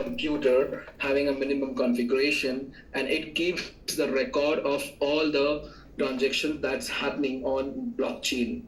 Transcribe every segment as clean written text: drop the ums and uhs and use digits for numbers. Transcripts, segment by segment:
computer having a minimum configuration, and it keeps the record of all the transactions that's happening on blockchain.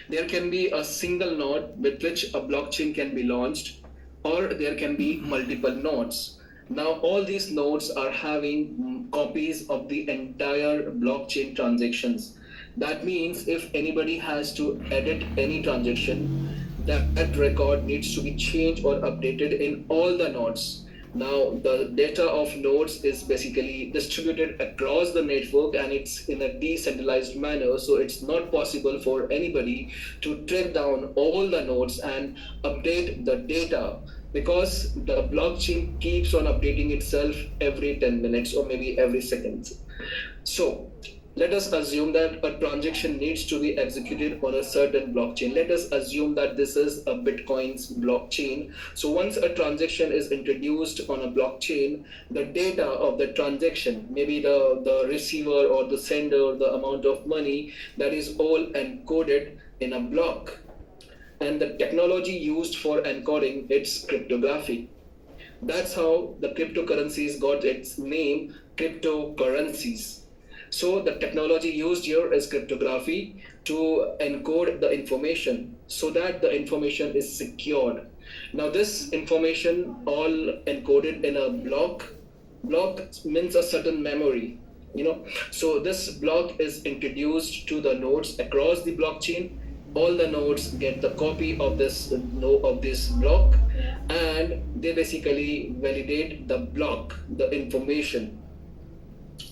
There can be a single node with which a blockchain can be launched, or there can be multiple nodes. Now, all these nodes are having copies of the entire blockchain transactions. That means if anybody has to edit any transaction, that record needs to be changed or updated in all the nodes. Now, the data of nodes is basically distributed across the network, and it's in a decentralized manner. So it's not possible for anybody to track down all the nodes and update the data, because the blockchain keeps on updating itself every 10 minutes or maybe every second. So let us assume that a transaction needs to be executed on a certain blockchain. Let us assume that this is a Bitcoin's blockchain. So once a transaction is introduced on a blockchain, the data of the transaction, maybe the receiver or the sender, the amount of money, that is all encoded in a block. And the technology used for encoding, it's cryptography. That's how the cryptocurrencies got its name, cryptocurrencies. So the technology used here is cryptography to encode the information so that the information is secured. Now this information all encoded in a block. Block means a certain memory, So this block is introduced to the nodes across the blockchain. All the nodes get the copy of this block, and they basically validate the block, the information,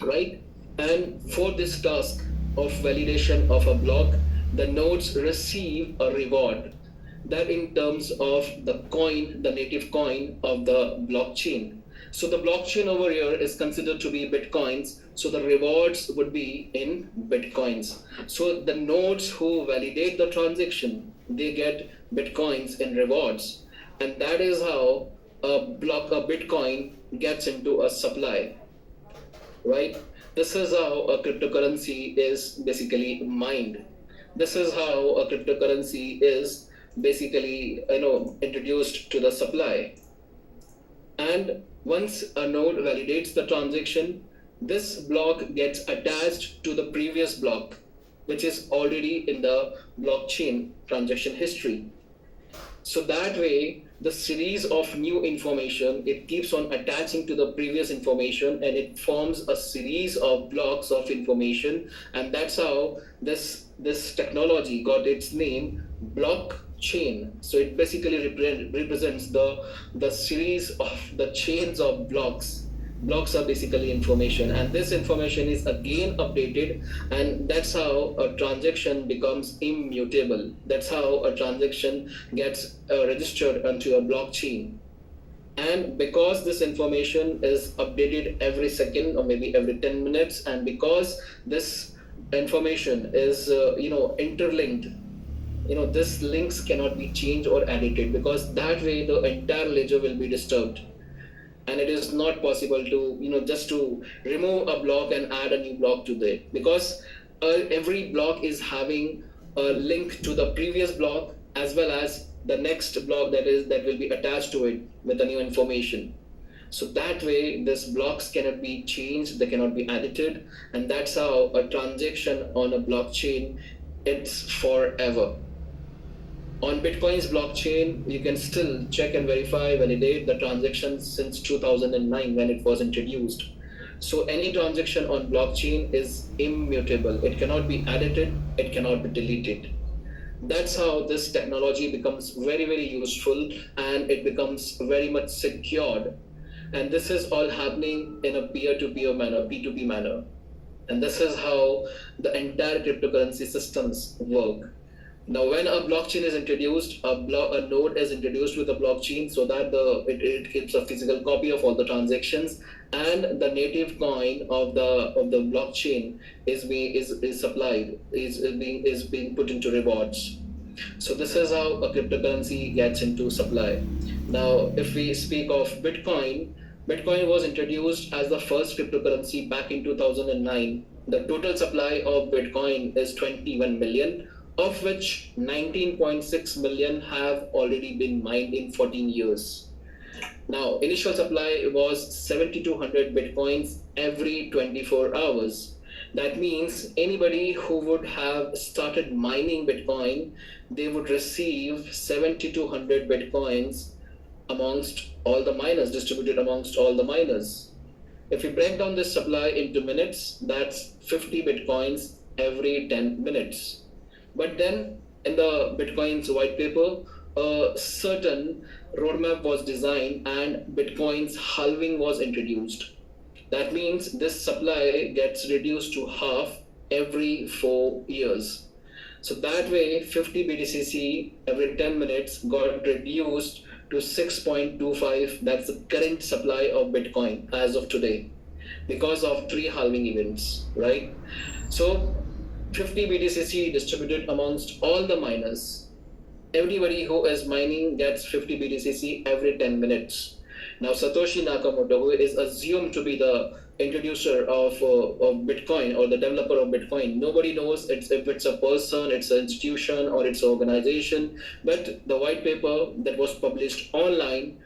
right? And for this task of validation of a block, the nodes receive a reward, that in terms of the coin, the native coin of the blockchain. So the blockchain over here is considered to be Bitcoins. So the rewards would be in Bitcoins. So the nodes who validate the transaction, they get Bitcoins in rewards. And that is how a Bitcoin gets into a supply, right? This is how a cryptocurrency is basically mined. This is how a cryptocurrency is basically, introduced to the supply. And once a node validates the transaction, this block gets attached to the previous block, which is already in the blockchain transaction history. So that way, the series of new information, it keeps on attaching to the previous information, and it forms a series of blocks of information. And that's how this technology got its name, blockchain. So it basically represents the series of the chains of blocks. Blocks are basically information, and this information is again updated, and that's how a transaction becomes immutable. That's how a transaction gets registered onto a blockchain. And because this information is updated every second or maybe every 10 minutes, and because this information is interlinked, this links cannot be changed or edited, because that way the entire ledger will be disturbed. And it is not possible to just to remove a block and add a new block to it, because every block is having a link to the previous block as well as the next block that will be attached to it with the new information. So that way these blocks cannot be changed, they cannot be edited, and that's how a transaction on a blockchain, it's forever. On Bitcoin's blockchain, you can still check and verify, validate the transactions since 2009 when it was introduced. So any transaction on blockchain is immutable. It cannot be edited, it cannot be deleted. That's how this technology becomes very, very useful, and it becomes very much secured. And this is all happening in a peer-to-peer manner, P2P manner. And this is how the entire cryptocurrency systems work. Now, when a blockchain is introduced, a node is introduced with a blockchain, so that it keeps a physical copy of all the transactions, and the native coin of the blockchain is being put into rewards. So this is how a cryptocurrency gets into supply. Now, if we speak of Bitcoin was introduced as the first cryptocurrency back in 2009. The total supply of Bitcoin is 21 million. Of which 19.6 million have already been mined in 14 years. Now, initial supply was 7,200 bitcoins every 24 hours. That means anybody who would have started mining Bitcoin, they would receive 7,200 bitcoins amongst all the miners, distributed amongst all the miners. If we break down this supply into minutes, that's 50 bitcoins every 10 minutes. But then in the Bitcoin's white paper, a certain roadmap was designed and Bitcoin's halving was introduced. That means this supply gets reduced to half every 4 years. So that way, 50 BTCC every 10 minutes got reduced to 6.25. That's the current supply of Bitcoin as of today because of three halving events, right? So 50 BTCC distributed amongst all the miners. Everybody who is mining gets 50 BTCC every 10 minutes. Now, Satoshi Nakamoto, who is assumed to be the introducer of Bitcoin or the developer of Bitcoin, nobody knows if it's a person, it's an institution, or it's an organization. But the white paper that was published online,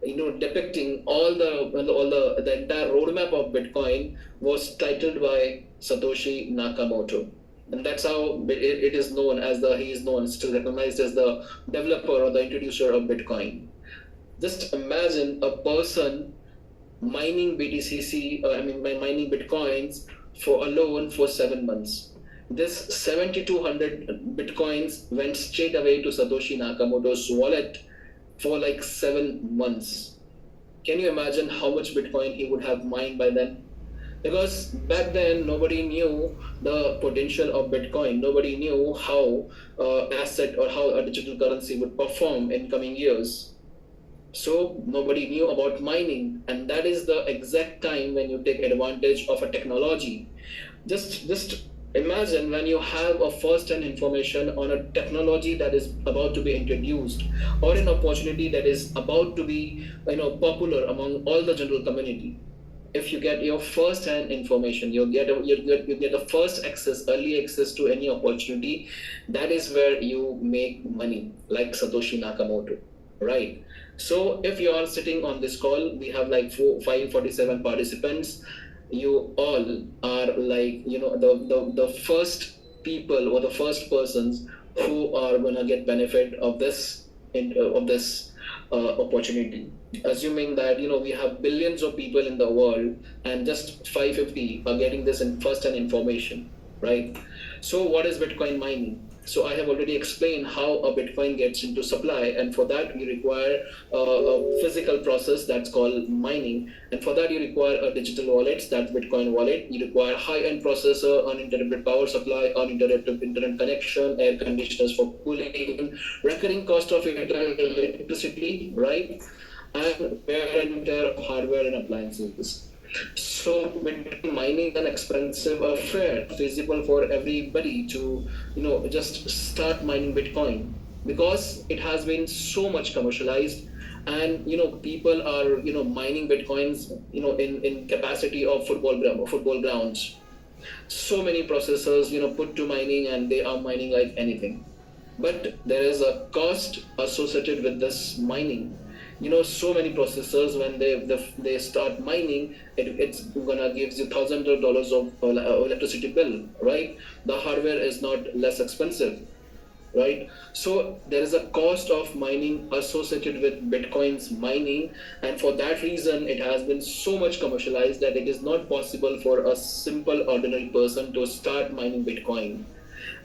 depicting all the entire roadmap of Bitcoin was titled by Satoshi Nakamoto. And that's how it is known as he is known, still recognized as the developer or the introducer of Bitcoin. Just imagine a person mining BTCC, mining Bitcoins for 7 months. This 7,200 Bitcoins went straight away to Satoshi Nakamoto's wallet for like 7 months. Can you imagine how much Bitcoin he would have mined by then? Because back then nobody knew the potential of Bitcoin. Nobody knew how asset or how a digital currency would perform in coming years. So nobody knew about mining, and that is the exact time when you take advantage of a technology. Just imagine when you have a first-hand information on a technology that is about to be introduced, or an opportunity that is about to be popular among all the general community. If you get your first-hand information, you get a first access, early access to any opportunity. That is where you make money, like Satoshi Nakamoto, right? So if you are sitting on this call, we have like 547 participants. You all are like the first people or the first persons who are gonna get benefit of this opportunity. Assuming that we have billions of people in the world and just 550 are getting this in first-hand information, right? So what is Bitcoin mining? So I have already explained how a Bitcoin gets into supply, and for that you require a physical process that's called mining, and for that you require a digital wallet, that's Bitcoin wallet. You require high-end processor, uninterrupted power supply, uninterrupted internet connection, air conditioners for cooling, recurring cost of electricity, right? And wear and tear of hardware and appliances. So Bitcoin mining is an expensive affair, feasible for everybody to just start mining Bitcoin, because it has been so much commercialized, and people are mining Bitcoins in capacity of football grounds. So many processors put to mining, and they are mining like anything. But there is a cost associated with this mining. So many processors, when they start mining, it's gonna gives you thousands of dollars of electricity bill, right? The hardware is not less expensive, right? So there is a cost of mining associated with Bitcoin's mining, and for that reason it has been so much commercialized that it is not possible for a simple ordinary person to start mining Bitcoin.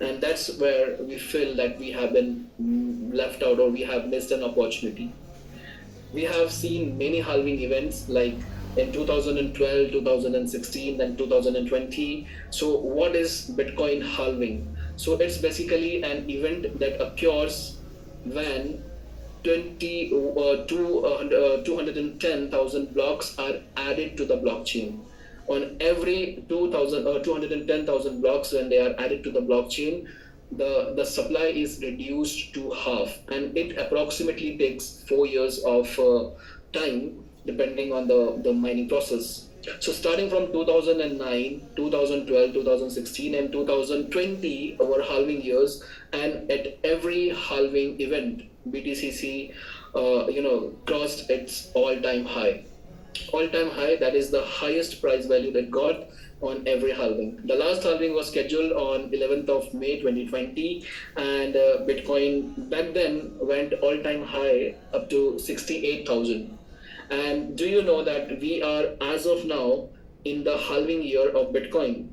And that's where we feel that we have been left out, or we have missed an opportunity. We have seen many halving events like in 2012, 2016, and 2020. So what is Bitcoin halving? So it's basically an event that occurs when 210,000 blocks are added to the blockchain. On every 210,000 blocks, when they are added to the blockchain, the supply is reduced to half, and it approximately takes 4 years of time, depending on the mining process. So starting from 2009, 2012, 2016, and 2020 were halving years, and at every halving event, BTCC crossed its all-time high. All-time high, that is the highest price value that got on every halving. The last halving was scheduled on 11th of May 2020, and Bitcoin back then went all-time high up to 68,000. And do you know that we are, as of now, in the halving year of Bitcoin?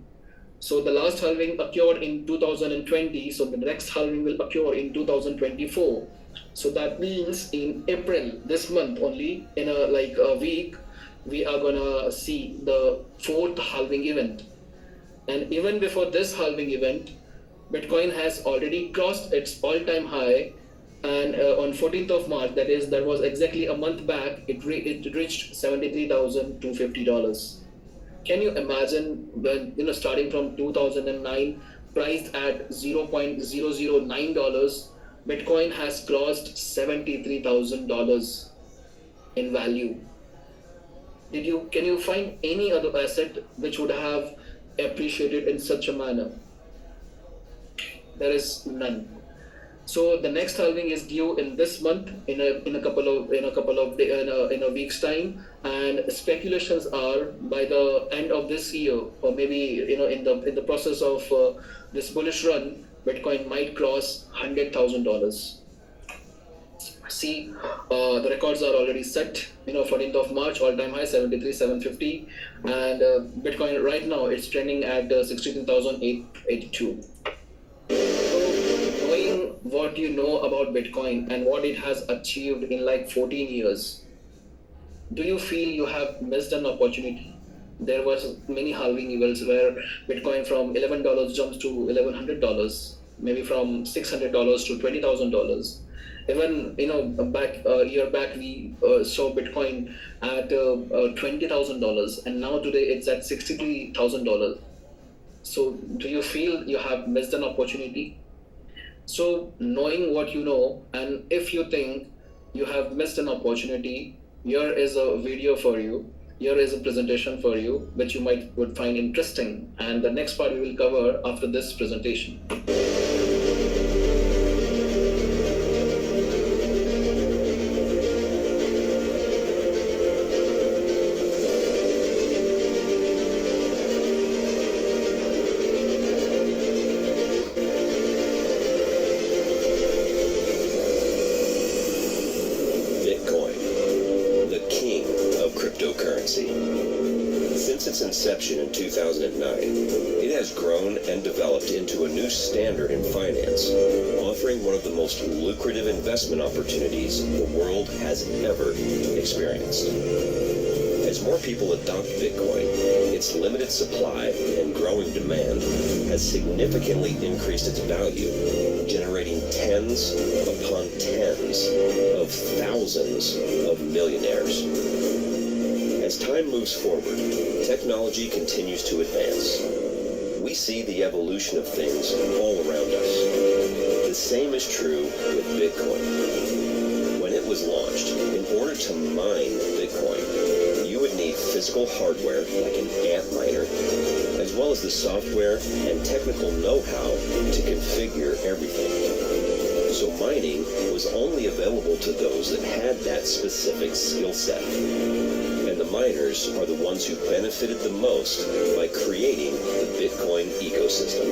So the last halving occurred in 2020, so the next halving will occur in 2024. So that means in April, this month only, in a week, we are gonna see the fourth halving event. And even before this halving event, Bitcoin has already crossed its all-time high, and on 14th of March, that was exactly a month back, it reached $73,250. Can you imagine when, starting from 2009, priced at $0.009, Bitcoin has crossed $73,000 in value. Can you find any other asset which would have appreciated in such a manner? There is none. So the next halving is due in this month, in a couple of in a week's time, and speculations are by the end of this year, or maybe in the process of this bullish run, Bitcoin might cross $100,000. See, the records are already set. 14th of March, all-time high 73,750, and Bitcoin right now it's trending at 16,882. Knowing what you know about Bitcoin and what it has achieved in like 14 years, do you feel you have missed an opportunity? There was many halving events where Bitcoin from $11 jumps to $1,100, maybe from $600 to $20,000. Even back a year back, we saw Bitcoin at $20,000, and now today it's at $63,000. So do you feel you have missed an opportunity? So knowing what you know, and if you think you have missed an opportunity, here is a video for you. Here is a presentation for you, which you would find interesting. And the next part we will cover after this presentation. Since its inception in 2009, it has grown and developed into a new standard in finance, offering one of the most lucrative investment opportunities the world has ever experienced. As more people adopt Bitcoin, its limited supply and growing demand has significantly increased its value, generating tens upon tens of thousands of millionaires. As time moves forward, technology continues to advance. We see the evolution of things all around us. The same is true with Bitcoin. When it was launched, in order to mine Bitcoin, you would need physical hardware like an ant miner, as well as the software and technical know-how to configure everything. So mining was only available to those that had that specific skill set. And the miners are the ones who benefited the most by creating the Bitcoin ecosystem.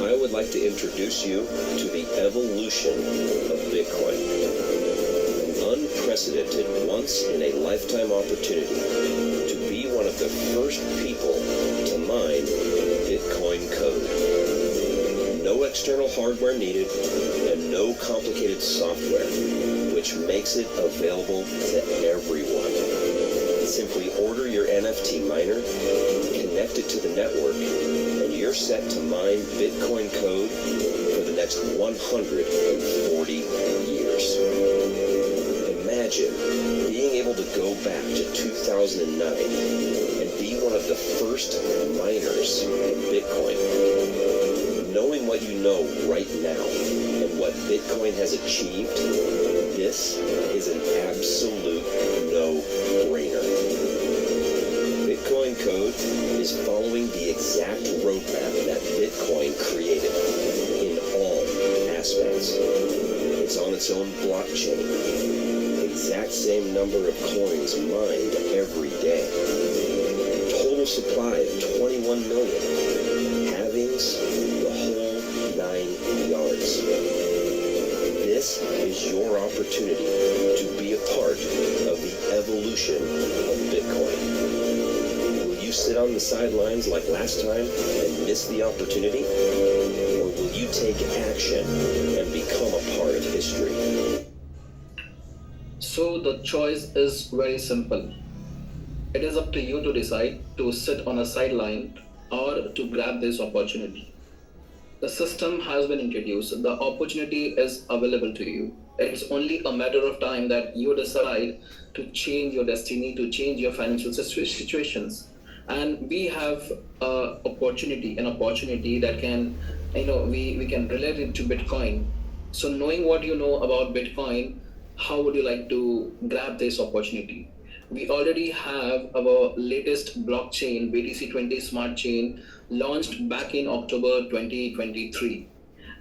I would like to introduce you to the evolution of Bitcoin. An unprecedented, once-in-a-lifetime opportunity to be one of the first people to mine Bitcoin code. No external hardware needed, and no complicated software, which makes it available to everyone. Simply order your NFT miner, connect it to the network, and you're set to mine Bitcoin code for the next 140 years. Imagine being able to go back to 2009 and be one of the first miners in Bitcoin. Knowing what you know right now and what Bitcoin has achieved, this is an absolute no-brainer. Bitcoin code is following the exact roadmap that Bitcoin created in all aspects. It's on its own blockchain. Exact same number of coins mined every day. Total supply of 21 million. Halvings, the whole 9 yards. This is your opportunity to be a part of the evolution of Bitcoin. Will you sit on the sidelines like last time and miss the opportunity? Or will you take action and become a part of history? So the choice is very simple. It is up to you to decide to sit on a sideline or to grab this opportunity. The system has been introduced. The opportunity is available to you. It's only a matter of time that you decide to change your destiny, to change your financial situations. And we have an opportunity that can, we can relate it to Bitcoin. So knowing what you know about Bitcoin, how would you like to grab this opportunity? We already have our latest blockchain, BTC20 Smart Chain, launched back in October 2023.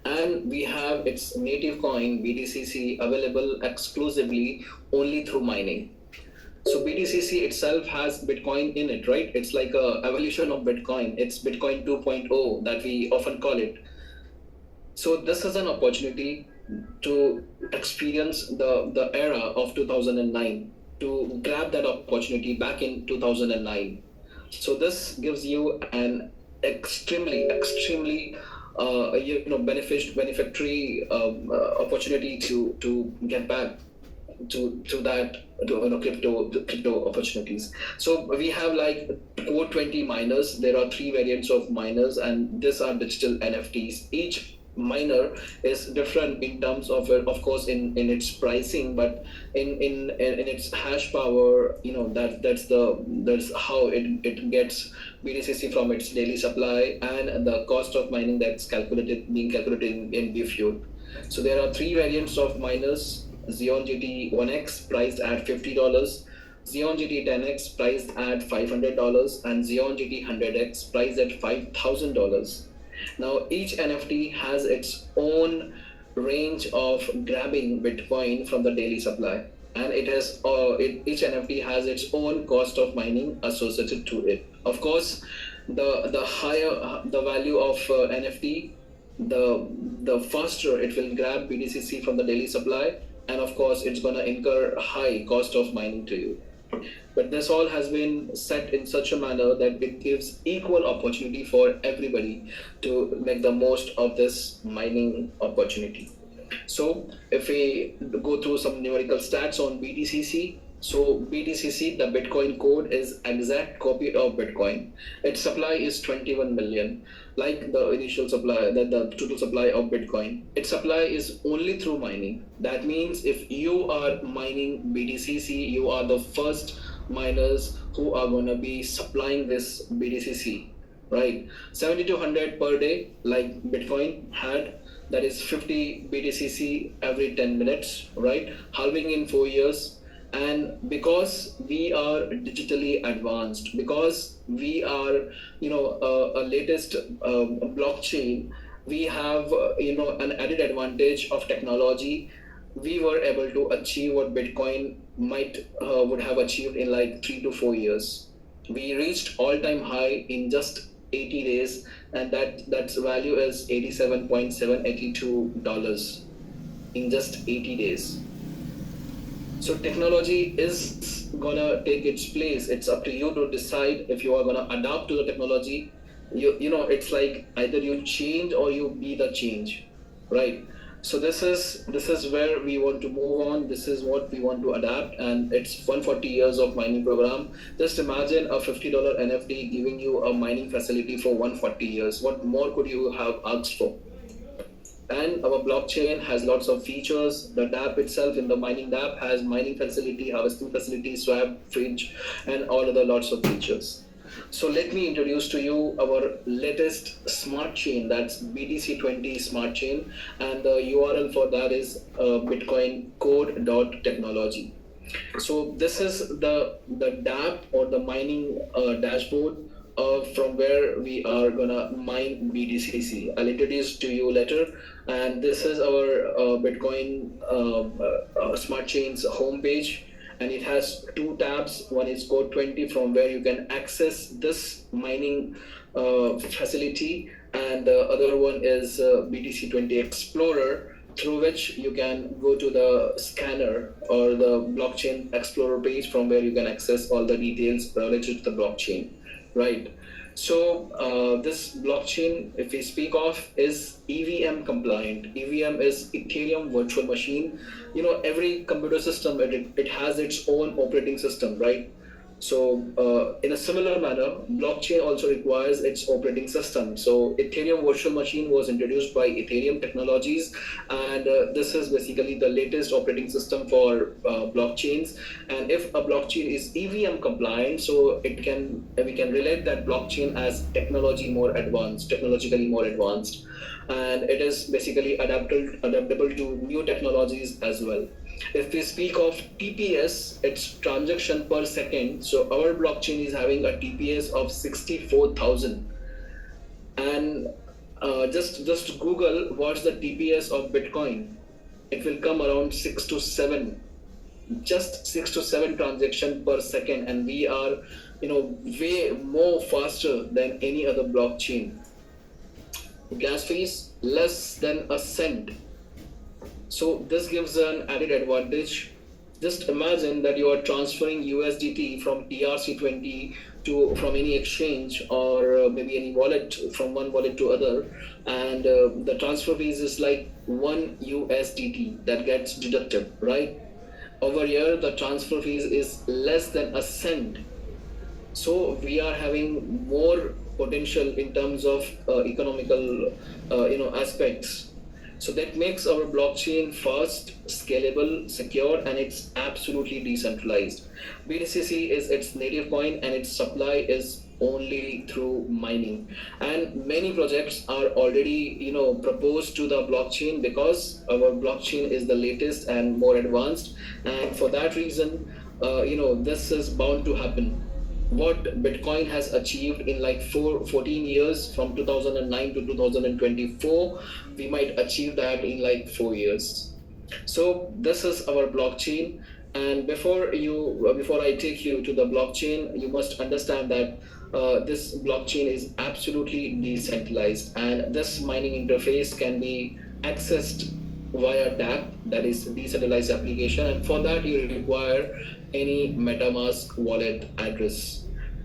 And we have its native coin, BTCC, available exclusively only through mining. So BTCC itself has Bitcoin in it, right? It's like a evolution of Bitcoin. It's Bitcoin 2.0 that we often call it. So this is an opportunity to experience the era of 2009, to grab that opportunity back in 2009. So this gives you an extremely benefactory opportunity to get back to crypto opportunities. So we have like core 20 miners. There are 3 variants of miners, and these are digital NFTs. Each miner is different in terms of course in its pricing, but in its hash power, that's how it gets BTCC from its daily supply, and the cost of mining that's being calculated in BFuel. So there are 3 variants of miners: Xeon GT 1X priced at $50, Xeon GT 10X priced at $500, and Xeon GT 100X priced at $5,000. Now each NFT has its own range of grabbing Bitcoin from the daily supply, and each NFT has its own cost of mining associated to it. Of course, the higher the value of NFT, the faster it will grab BTCC from the daily supply, and of course it's going to incur high cost of mining to you. But this all has been set in such a manner that it gives equal opportunity for everybody to make the most of this mining opportunity. So if we go through some numerical stats on BTCC, so BTCC, the Bitcoin code, is exact copy of Bitcoin. Its supply is 21 million, like the initial supply, the total supply of Bitcoin. Its supply is only through mining. That means if you are mining BTCC, you are the first miners who are going to be supplying this BTCC, right? 7200 per day, like Bitcoin had. That is 50 BTCC every 10 minutes, right? Halving in 4 years. And because we are digitally advanced, because we are, a latest blockchain, we have, an added advantage of technology. We were able to achieve what Bitcoin would have achieved in like 3 to 4 years. We reached all-time high in just 80 days, and that's value is $87.782 in just 80 days. So technology is gonna take its place. It's up to you to decide if you are gonna adapt to the technology. It's like either you change or you be the change, right? So this is where we want to move on. This is what we want to adapt, and it's 140 years of mining program. Just imagine a $50 NFT giving you a mining facility for 140 years. What more could you have asked for? And our blockchain has lots of features. The dApp itself, in the mining dApp, has mining facility, harvesting facility, swap, fridge, and all other lots of features. So let me introduce to you our latest smart chain, that's BTC20 Smart Chain, and the URL for that is bitcoincode.technology. So this is the dApp or the mining dashboard from where we are gonna mine BTCC. I'll introduce to you later. And this is our Bitcoin Smart Chains homepage, and it has two tabs. One is Code 20, from where you can access this mining facility, and the other one is BTC 20 Explorer, through which you can go to the scanner or the blockchain explorer page, from where you can access all the details related to the blockchain, right? So this blockchain, if we speak of, is EVM compliant. EVM is Ethereum Virtual Machine. You know, every computer system, it has its own operating system, right? So in a similar manner, blockchain also requires its operating system. So Ethereum Virtual Machine was introduced by Ethereum Technologies, and this is basically the latest operating system for blockchains. And if a blockchain is EVM compliant, so we can relate that blockchain as technologically more advanced, and it is basically adaptable to new technologies as well. If we speak of TPS, it's transaction per second. So our blockchain is having a TPS of 64,000. And just Google what's the TPS of Bitcoin. It will come around 6 to 7, just 6 to 7 transaction per second, and we are, way more faster than any other blockchain. Gas fees less than a cent. So this gives an added advantage. Just imagine that you are transferring USDT from ERC20 from any exchange, or maybe any wallet, from one wallet to other, and the transfer fees is like 1 USDT that gets deducted, right? Over here, the transfer fees is less than a cent. So we are having more potential in terms of economical, aspects. So that makes our blockchain fast, scalable, secure, and it's absolutely decentralized. BTCC is its native coin, and its supply is only through mining. And many projects are already, proposed to the blockchain, because our blockchain is the latest and more advanced. And for that reason, this is bound to happen. What Bitcoin has achieved in like 14 years, from 2009 to 2024, we might achieve that in like 4 years. So this is our blockchain. And before I take you to the blockchain, you must understand that this blockchain is absolutely decentralized, and this mining interface can be accessed via DApp, that is decentralized application, and for that you require any MetaMask wallet address.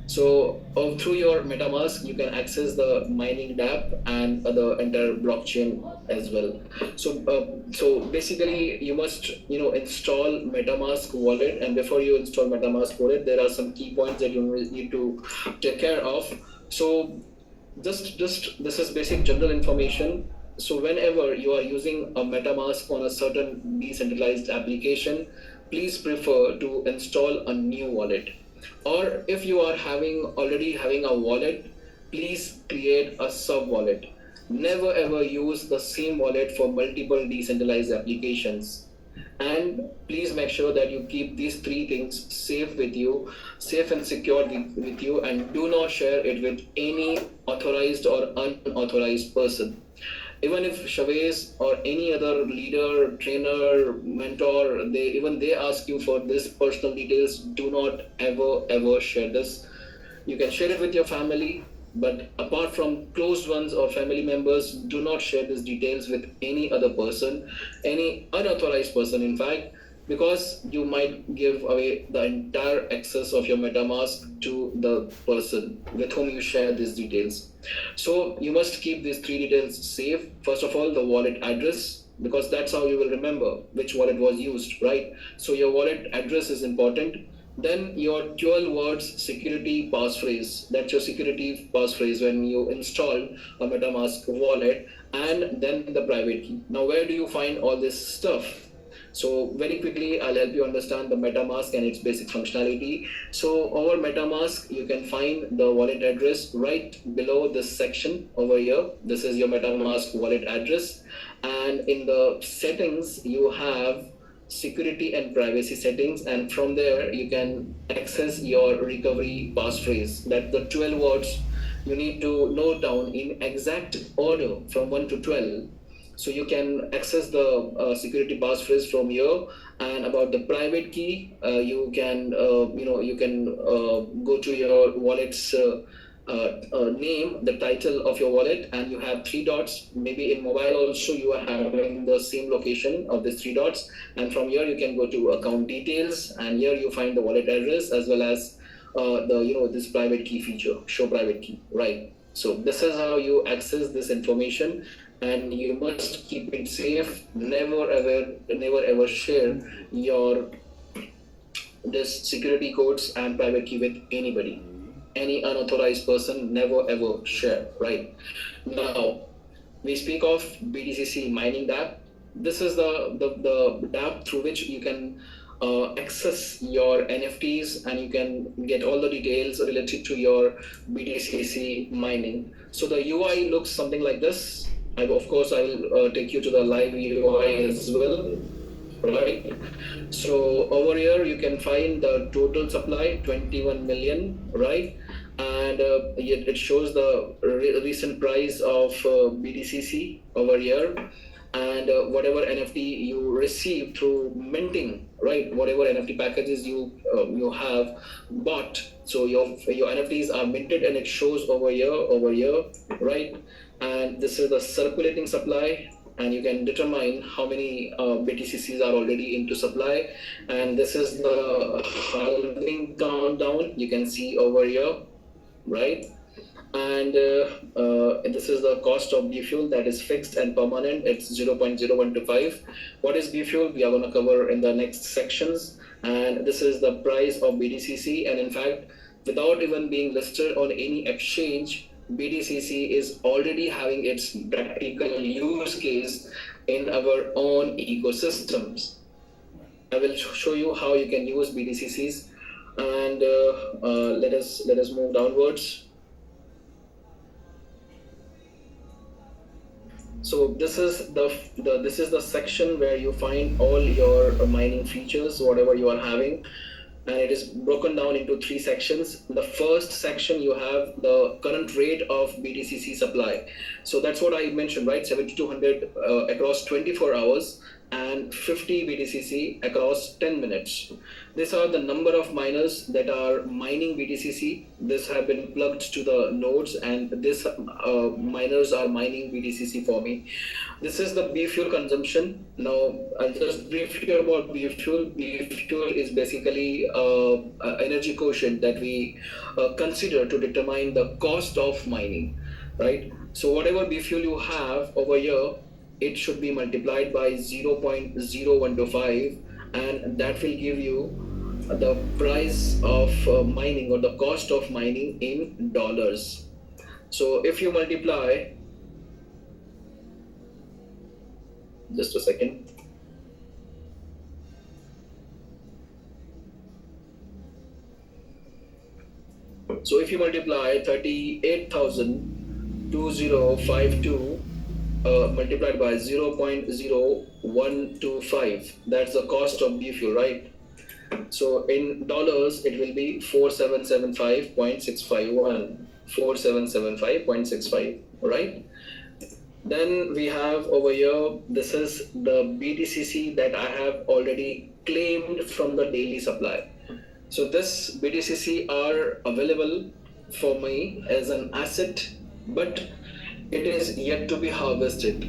So through your MetaMask, you can access the mining DApp and the entire blockchain as well. So basically, you must install MetaMask wallet, and before you install MetaMask wallet, there are some key points that you need to take care of. So just this is basic general information. So whenever you are using a MetaMask on a certain decentralized application, please prefer to install a new wallet. Or if you are already having a wallet, please create a sub wallet. Never ever use the same wallet for multiple decentralized applications. And please make sure that you keep these three things safe and secure with you, and do not share it with any authorized or unauthorized person. Even if Chavez or any other leader, trainer, mentor, they ask you for this personal details, do not ever share this. You can share it with your family, but apart from close ones or family members, do not share these details with any other person, any unauthorized person, in fact, because you might give away the entire access of your MetaMask to the person with whom you share these details. So you must keep these three details safe. First of all, the wallet address, because that's how you will remember which wallet was used, right? So your wallet address is important. Then your 12 words security passphrase, that's your security passphrase when you install a MetaMask wallet, and then the private key. Now, where do you find all this stuff? So very quickly, I'll help you understand the MetaMask and its basic functionality. So over MetaMask, you can find the wallet address right below this section over here. This is your MetaMask wallet address. And in the settings, you have security and privacy settings, and from there you can access your recovery passphrase. That the 12 words you need to note down in exact order from 1 to 12. So you can access the security passphrase from here. And about the private key, you can go to your wallet's name, the title of your wallet, and you have three dots. Maybe in mobile also you are having the same location of these three dots, and from here you can go to account details, and here you find the wallet address as well as this private key feature, show private key, right? So this is how you access this information, and you must keep it safe. Never ever share your this security codes and private key with anybody. Any unauthorized person, never ever share, right? Now, we speak of BTCC mining dApp. This is the dApp through which you can access your NFTs, and you can get all the details related to your BTCC mining. So the UI looks something like this. Of course, I will take you to the live UI as well, right? So over here you can find the total supply, 21 million, right? And it shows the recent price of BTCC over here, and whatever NFT you receive through minting, right? Whatever NFT packages you have bought, so your NFTs are minted, and it shows over here, right? And this is the circulating supply, and you can determine how many BTCCs are already into supply. And this is the halving countdown, you can see over here, right? And this is the cost of B fuel, that is fixed and permanent. It's 0.0125. What is B fuel? We are going to cover in the next sections. And this is the price of BTCC. And in fact, without even being listed on any exchange, BTCC is already having its practical use case in our own ecosystems. I will show you how you can use BTCCs, and let us move downwards. So this is the section where you find all your mining features, whatever you are having. And it is broken down into three sections. The first section, you have the current rate of BTCC supply. So that's what I mentioned, right? 7,200 across 24 hours and 50 BTCC across 10 minutes. These are the number of miners that are mining BTCC. This have been plugged to the nodes, and this miners are mining BTCC for me. This is the B fuel consumption. Now I'll just brief you about B fuel. B fuel is basically energy quotient that we consider to determine the cost of mining, right? So whatever B fuel you have over here, it should be multiplied by 0.0125, and that will give you the price of mining, or the cost of mining in dollars. So if you multiply, just a second. So if you multiply 38,2052 multiplied by 0.0125, that's the cost of B fuel, right? So in dollars, it will be 4775.651, 4775.65, right? Then we have over here, this is the BTCC that I have already claimed from the daily supply. So this BTCC are available for me as an asset, but it is yet to be harvested.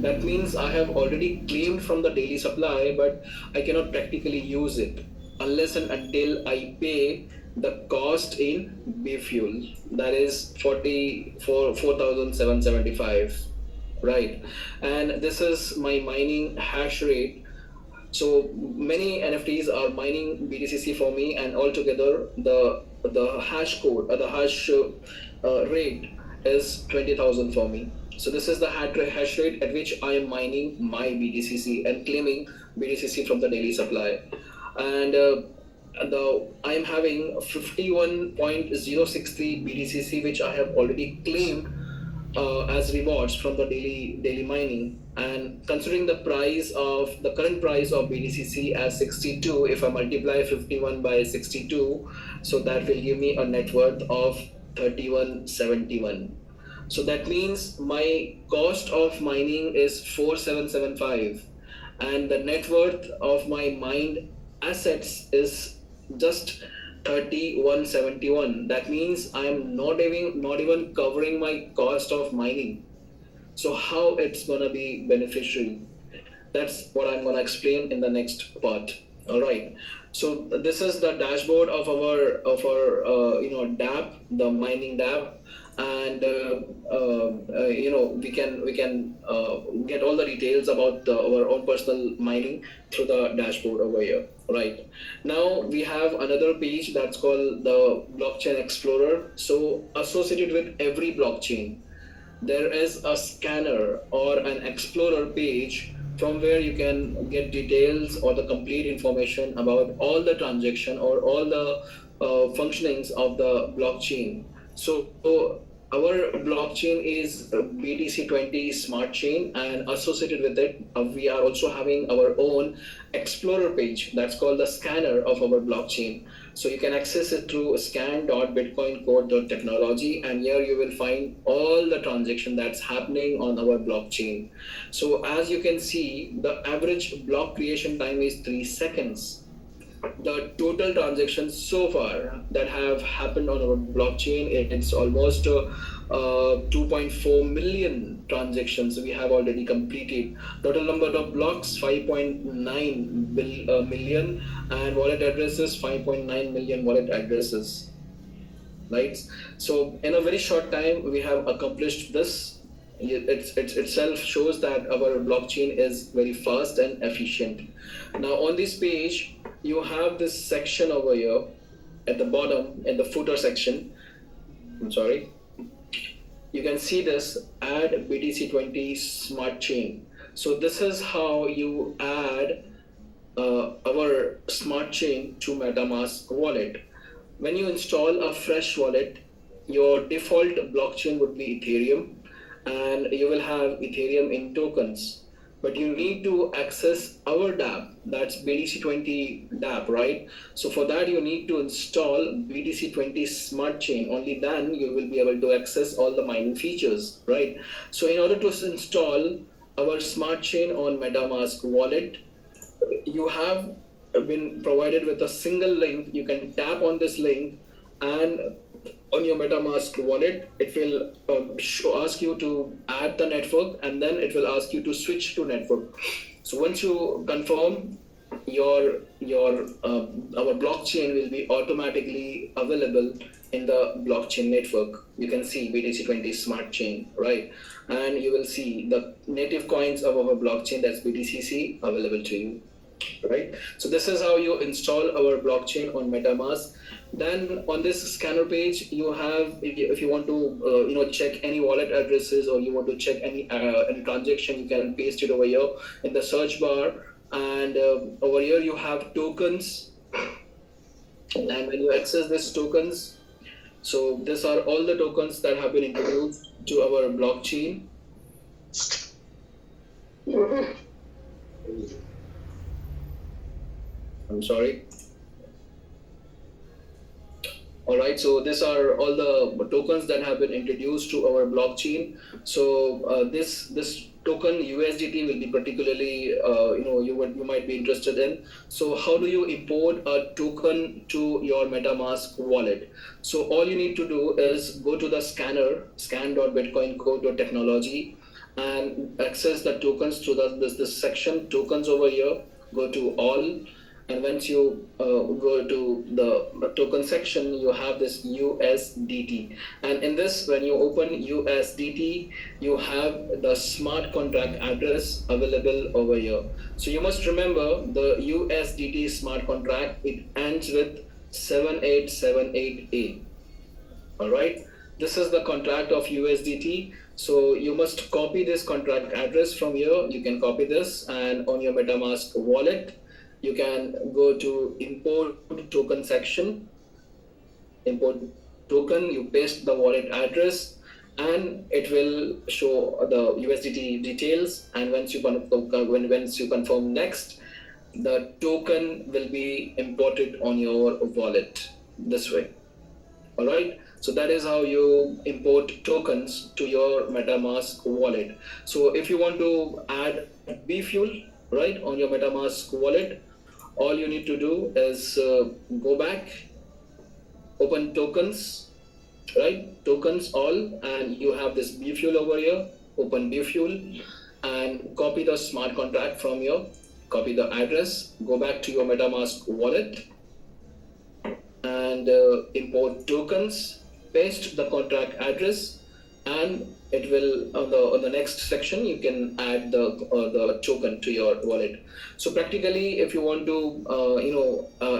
That means I have already claimed from the daily supply, but I cannot practically use it unless and until I pay the cost in B fuel, that is 4,775, right? And this is my mining hash rate. So many NFTs are mining BTCC for me, and altogether the hash code, the hash rate is 20,000 for me. So this is the hash rate at which I am mining my BTCC and claiming BTCC from the daily supply. And I am having 51.063 BTCC, which I have already claimed as rewards from the daily mining. And considering the current price of BTCC as 62, if I multiply 51 by 62, so that will give me a net worth of 3171. So that means my cost of mining is 4775, and the net worth of my mined assets is just 3171. That means I am not even covering my cost of mining. So how it's gonna be beneficial? That's what I'm gonna explain in the next part. All right. So this is the dashboard of our DApp, the mining DApp, and we can get all the details about our own personal mining through the dashboard over here. Right. Now we have another page that's called the Blockchain Explorer. So associated with every blockchain, there is a scanner or an explorer page from where you can get details or the complete information about all the transaction or all the functionings of the blockchain. So our blockchain is BTC20 smart chain, and associated with it, we are also having our own explorer page that's called the scanner of our blockchain. So you can access it through scan.bitcoincode.technology, and here you will find all the transaction that's happening on our blockchain. So as you can see, the average block creation time is 3 seconds. The total transactions so far that have happened on our blockchain, it's almost 2.4 million transactions we have already completed. Total number of blocks 5.9 million, and wallet addresses 5.9 million wallet addresses. Right. So in a very short time we have accomplished this. It itself shows that our blockchain is very fast and efficient. Now on this page you have this section over here at the bottom in the footer section. I'm sorry. You can see this add BTC20 smart chain. So this is how you add our smart chain to MetaMask wallet. When you install a fresh wallet, your default blockchain would be Ethereum, and you will have Ethereum in tokens. But you need to access our dApp, that's BTC20 dApp, right? So for that you need to install BTC20 smart chain. Only then you will be able to access all the mining features, right? So in order to install our smart chain on MetaMask wallet, you have been provided with a single link. You can tap on this link, and on your MetaMask wallet, it will ask you to add the network, and then it will ask you to switch to network. So once you confirm, our blockchain will be automatically available in the blockchain network. You can see BTC20 smart chain, right? And you will see the native coins of our blockchain, that's BTCC, available to you. Right. So this is how you install our blockchain on MetaMask. Then on this scanner page, you have, if you want to check any wallet addresses, or you want to check any transaction, you can paste it over here in the search bar. And over here you have tokens. And when you access these tokens, so these are all the tokens that have been introduced to our blockchain. I'm sorry. All right, so these are all the tokens that have been introduced to our blockchain. So this token USDT will be particularly you might be interested in. So how do you import a token to your MetaMask wallet? So all you need to do is go to the scanner, scan.bitcoincode.technology, and access the tokens to this section, tokens over here. Go to all. And once you go to the token section, you have this USDT. And in this, when you open USDT, you have the smart contract address available over here. So you must remember the USDT smart contract, it ends with 7878A. All right. This is the contract of USDT. So you must copy this contract address from here. You can copy this, and on your MetaMask wallet, you can go to import token section, import token, you paste the wallet address, and it will show the USDT details. And once you confirm next, the token will be imported on your wallet this way. All right, so that is how you import tokens to your MetaMask wallet. So if you want to add BFuel, right, on your MetaMask wallet, all you need to do is go back, open tokens, right, tokens all, and you have this BFuel over here. Open BFuel and copy the smart contract from your, copy the address, go back to your MetaMask wallet and import tokens, paste the contract address, and it will on the next section you can add the token to your wallet. So practically, if you want to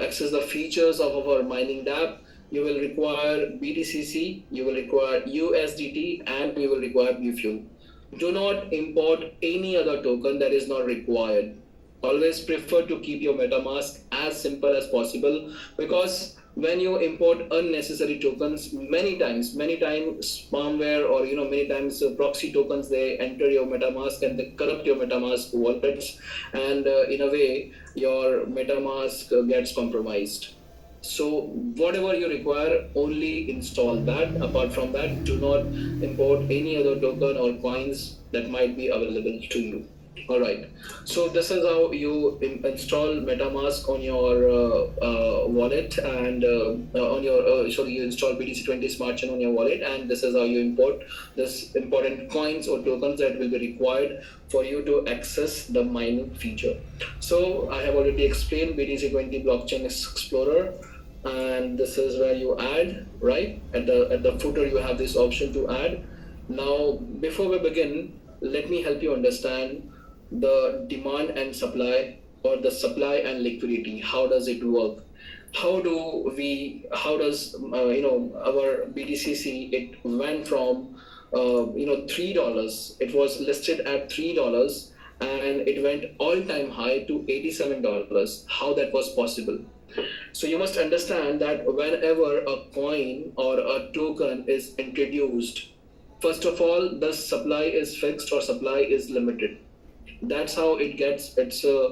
access the features of our mining dApp, you will require BTCC, you will require USDT, and you will require BFuel. Do not import any other token that is not required. Always prefer to keep your MetaMask as simple as possible, because when you import unnecessary tokens, many times spamware or many times proxy tokens, they enter your MetaMask and they corrupt your MetaMask wallets, and in a way your MetaMask gets compromised. So whatever you require, only install that. Apart from that, do not import any other token or coins that might be available to you. All right, so this is how you install MetaMask on your wallet, and on your you install BTC20 Smart Chain on your wallet, and this is how you import this important coins or tokens that will be required for you to access the mining feature. So I have already explained BTC20 Blockchain Explorer, and this is where you add, right, at the footer you have this option to add. Now before we begin, let me help you understand the demand and supply, or the supply and liquidity. How does it work? How does our BTCC, it went from $3, it was listed at $3, and it went all-time high to $87. How that was possible? So you must understand that whenever a coin or a token is introduced, first of all, the supply is fixed or supply is limited. That's how it gets its uniqueness,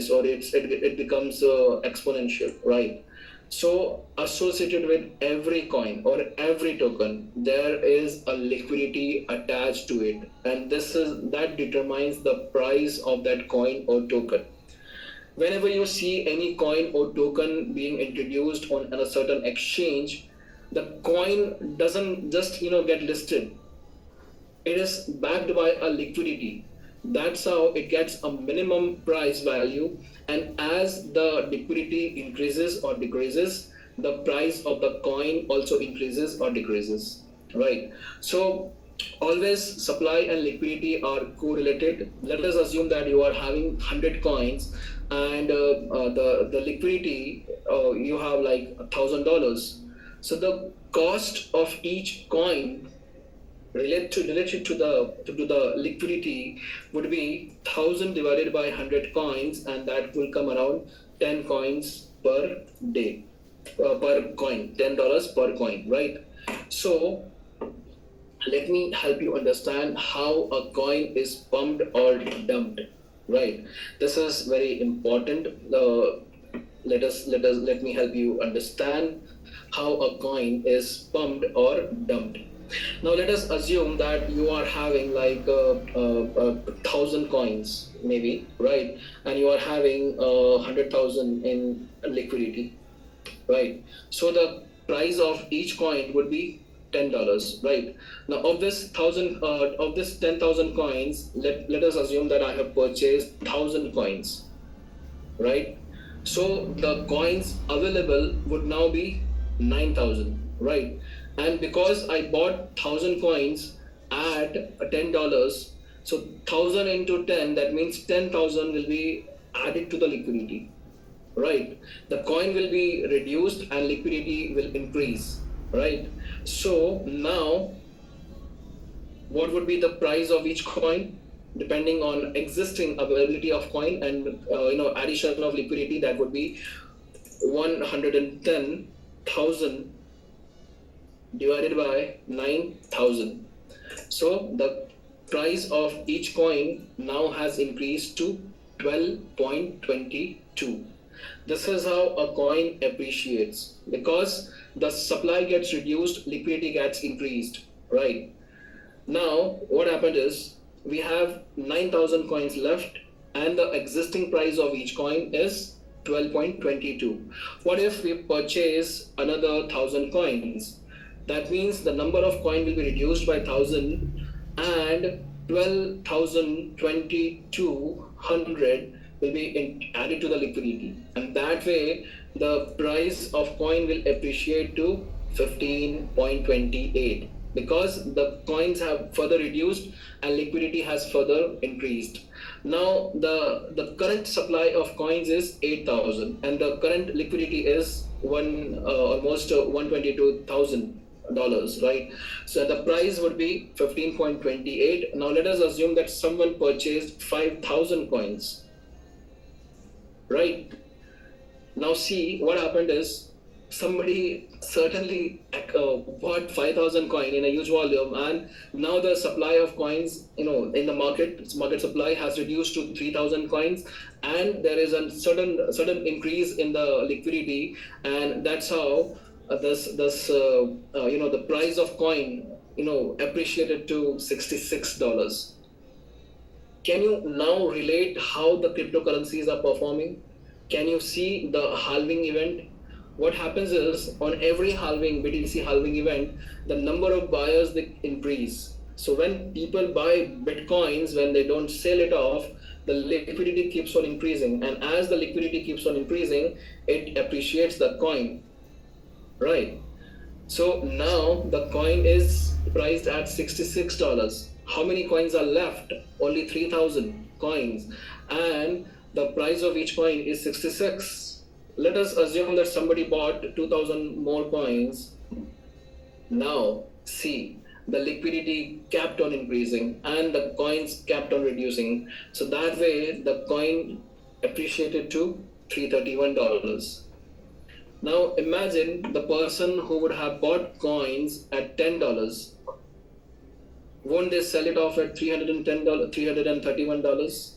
or it becomes exponential, right? So associated with every coin or every token, there is a liquidity attached to it, and that determines the price of that coin or token. Whenever you see any coin or token being introduced on a certain exchange, the coin doesn't just get listed. It is backed by a liquidity. That's how it gets a minimum price value, and as the liquidity increases or decreases, the price of the coin also increases or decreases, right? So always supply and liquidity are correlated. Let us assume that you are having 100 coins, and the liquidity, you have like $1,000. So the cost of each coin related to the liquidity would be 1,000 divided by 100 coins, and that will come around 10 coins per day, per coin, $10 per coin, right? So let me help you understand how a coin is pumped or dumped, right? This is very important. Let me help you understand how a coin is pumped or dumped. Now let us assume that you are having like 1,000 coins, maybe, right? And you are having 100,000 in liquidity, right? So the price of each coin would be $10, right? Now of this 10,000 coins, let us assume that I have purchased 1,000 coins, right? So the coins available would now be 9,000, right? And because I bought 1,000 coins at $10, so 1,000 into 10, that means 10,000 will be added to the liquidity, right? The coin will be reduced and liquidity will increase, right? So now, what would be the price of each coin? Depending on existing availability of coin and addition of liquidity, that would be 110,000 divided by 9,000. So the price of each coin now has increased to 12.22. This is how a coin appreciates, because the supply gets reduced, liquidity gets increased, right? Now, what happened is we have 9,000 coins left, and the existing price of each coin is 12.22. What if we purchase another 1,000 coins? That means the number of coin will be reduced by 1,000, and 12,022 will be added to the liquidity, and that way the price of coin will appreciate to 15.28, because the coins have further reduced and liquidity has further increased. Now the current supply of coins is 8,000, and the current liquidity is almost $122,000, right? So the price would be 15.28. Now let us assume that someone purchased 5,000 coins, right? Now see, what happened is somebody certainly bought 5,000 coin in a huge volume, and now the supply of coins, in the market supply has reduced to 3,000 coins, and there is a certain increase in the liquidity, and that's how the price of coin appreciated to $66. Can you now relate how the cryptocurrencies are performing? Can you see the halving event? What happens is, on every BTC halving event, the number of buyers, they increase. So when people buy Bitcoins, when they don't sell it off, the liquidity keeps on increasing. And as the liquidity keeps on increasing, it appreciates the coin, right? So now the coin is priced at $66. How many coins are left? Only 3,000 coins. And the price of each coin is 66. Let us assume that somebody bought 2,000 more coins. Now, see, the liquidity kept on increasing and the coins kept on reducing. So that way, the coin appreciated to $331. Now, imagine the person who would have bought coins at $10. Won't they sell it off at $331?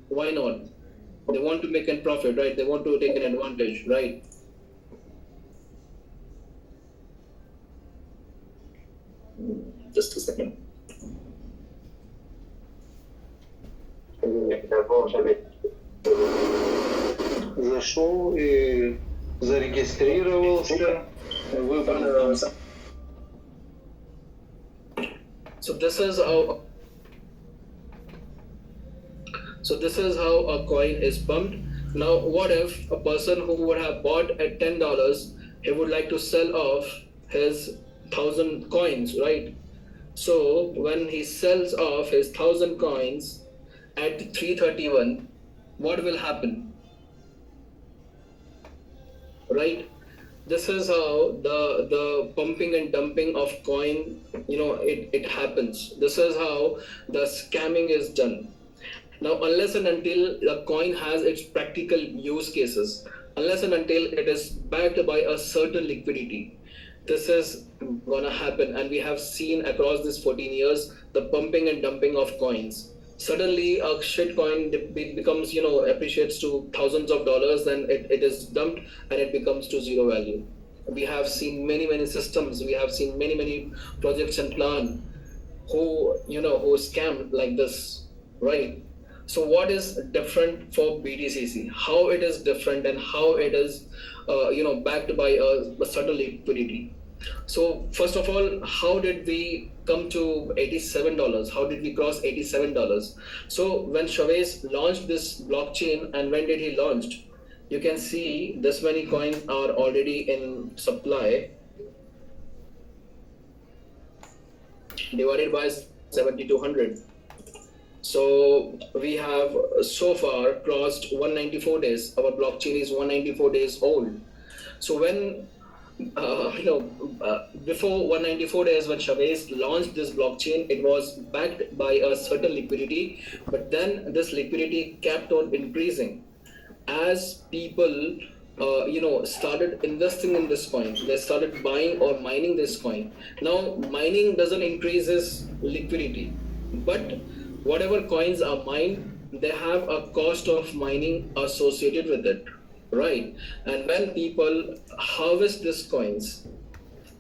Why not? They want to make a profit, right? They want to take an advantage, right? Just a second. Зашел и зарегистрировался, выбрал. So this is how a coin is pumped. Now, what if a person who would have bought at $10, he would like to sell off his 1,000 coins, right? So when he sells off his 1,000 coins at 331, what will happen? Right? This is how the pumping and dumping of coin, it happens. This is how the scamming is done. Now, unless and until the coin has its practical use cases, unless and until it is backed by a certain liquidity, this is gonna happen. And we have seen across these 14 years the pumping and dumping of coins. Suddenly a shit coin becomes, appreciates to thousands of dollars, then it is dumped and it becomes to zero value. We have seen many systems, we have seen many projects and plan who scam like this, right? So what is different for BTCC? How it is different and how it is, backed by a certain liquidity. So first of all, how did we come to $87? How did we cross $87? So when Chavez launched this blockchain, and when did he launch? You can see this many coins are already in supply, divided by 7,200. So we have so far crossed 194 days. Our blockchain is 194 days old. So when, before 194 days, when Chavez launched this blockchain, it was backed by a certain liquidity, but then this liquidity kept on increasing as people started investing in this coin. They started buying or mining this coin. Now, mining doesn't increase its liquidity, but whatever coins are mined, they have a cost of mining associated with it, right? And when people harvest these coins,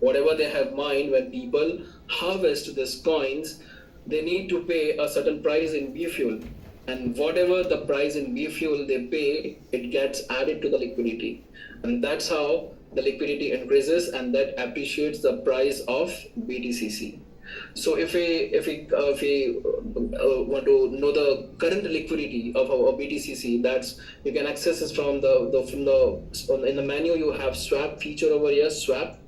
whatever they have mined, when people harvest these coins, they need to pay a certain price in B fuel, and whatever the price in B fuel they pay, it gets added to the liquidity, and that's how the liquidity increases, and that appreciates the price of BTCC. So if we want to know the current liquidity of our BTCC, that's you can access this from in the menu. You have swap feature over here, swap,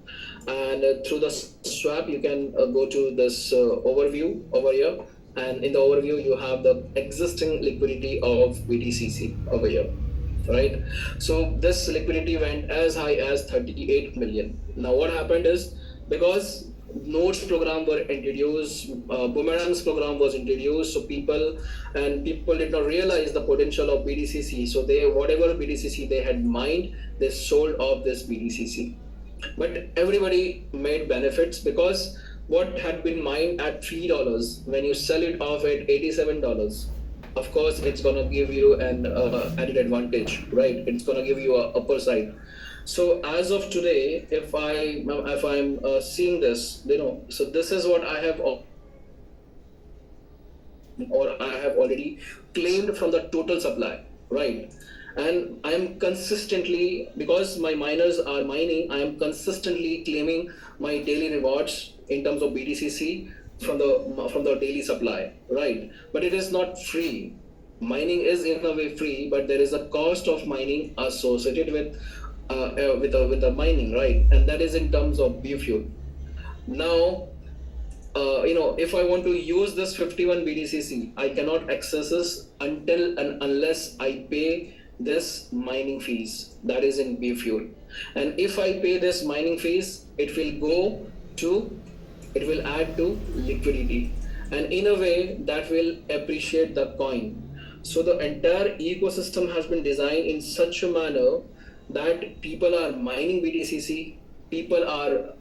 and through the swap you can go to this overview over here, and in the overview you have the existing liquidity of BTCC over here, right? So this liquidity went as high as 38 million. Now what happened is, because nodes program were introduced, Boomerang's program was introduced, so people did not realize the potential of BTCC, so they, whatever BTCC they had mined, they sold off this BTCC. But everybody made benefits, because what had been mined at $3, when you sell it off at $87, of course it's gonna give you an added advantage, right? It's gonna give you a upper side. So as of today, if I'm seeing this, so this is what I have already claimed from the total supply, right? And I am consistently, because my miners are mining, I am consistently claiming my daily rewards in terms of BTCC from the daily supply, right? But it is not free. Mining is in a way free, but there is a cost of mining associated with the mining, right? And that is in terms of B fuel. Now, if I want to use this 51 BTCC, I cannot access this until and unless I pay this mining fees, that is in B fuel. And if I pay this mining fees, it will add to liquidity, and in a way that will appreciate the coin. So the entire ecosystem has been designed in such a manner that people are mining BTCC, people are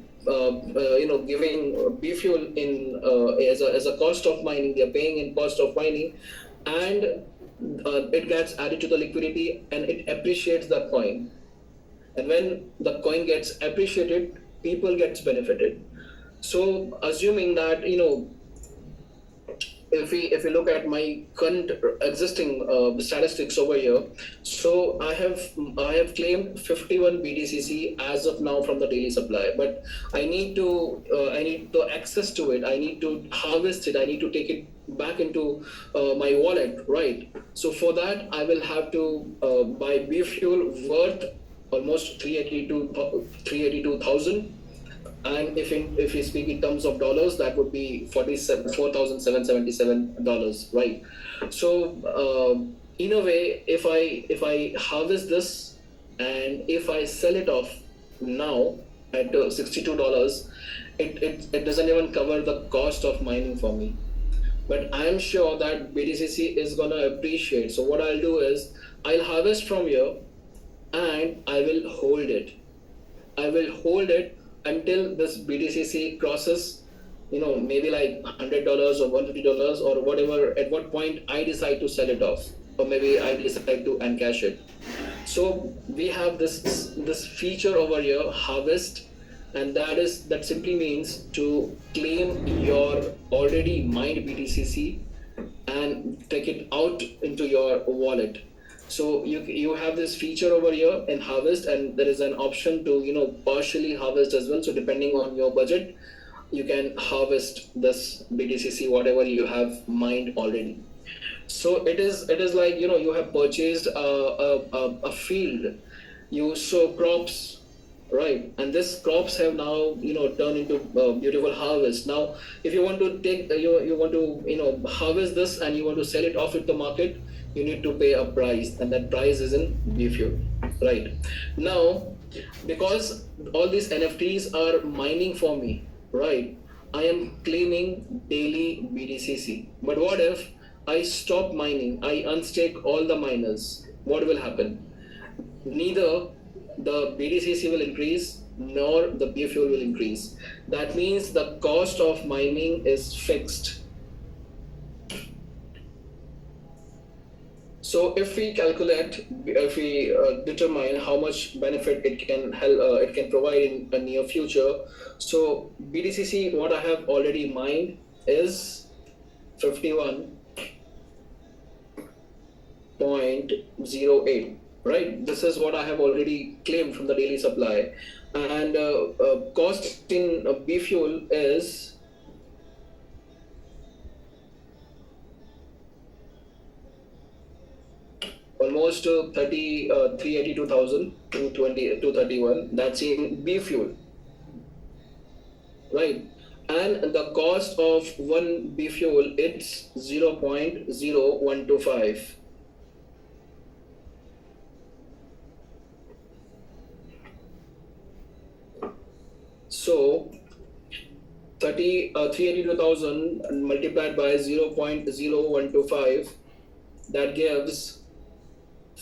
giving B fuel in as a cost of mining, they are paying in cost of mining, and it gets added to the liquidity and it appreciates the coin. And when the coin gets appreciated, people gets benefited. So assuming that, if we look at my current existing statistics over here, so I have claimed 51 BTCC as of now from the daily supply, but I need to access to it, I need to harvest it, I need to take it back into my wallet, right? So for that I will have to buy B fuel worth almost 382,000. And if we speak in terms of dollars, that would be $4,777, right? So in a way, if I harvest this and if I sell it off now at $62, it doesn't even cover the cost of mining for me. But I am sure that BTCC is gonna appreciate. So what I'll do is I'll harvest from here and I will hold it. I will hold it until this BTCC crosses, maybe like $100 or $150 or whatever, at what point I decide to sell it off, or maybe I decide to encash it. So we have this feature over here, harvest, and that simply means to claim your already mined BTCC and take it out into your wallet. So you have this feature over here in harvest, and there is an option to partially harvest as well. So depending on your budget, you can harvest this BTCC whatever you have mined already. So it is like you have purchased a field, you sow crops, right? And these crops have now turned into beautiful harvest. Now if you want to take you want to harvest this and you want to sell it off at the market, you need to pay a price, and that price is in B fuel, right? Now, because all these NFTs are mining for me, right, I am claiming daily BTCC. But what if I stop mining, I unstake all the miners? What will happen? Neither the BDCC will increase, nor the biofuel will increase. That means the cost of mining is fixed. So if we calculate, if we determine how much benefit it can help, it can provide in the near future. So BDCC, what I have already mined is 51.08, right? This is what I have already claimed from the daily supply, and cost in B fuel is almost 382,000 to 231. That's in B fuel, right? And the cost of one B fuel, it's 0.0125. So 382,000 multiplied by 0.0125, that gives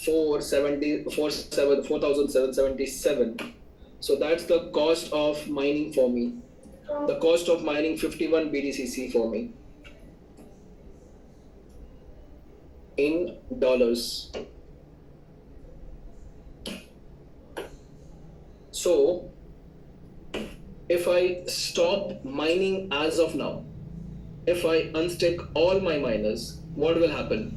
4,777. So that's the cost of mining for me. The cost of mining 51 BDCC for me in dollars. So if I stop mining as of now, if I unstick all my miners, what will happen?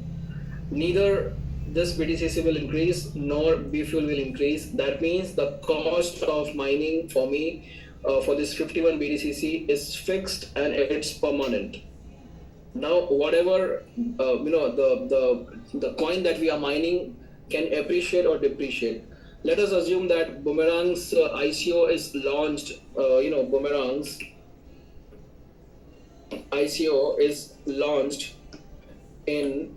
Neither this BDCC will increase nor B fuel will increase. That means the cost of mining for me for this 51 BDCC is fixed and it's permanent. Now, whatever the coin that we are mining can appreciate or depreciate. Let us assume that Boomerang's ICO is launched. Boomerang's ICO is launched in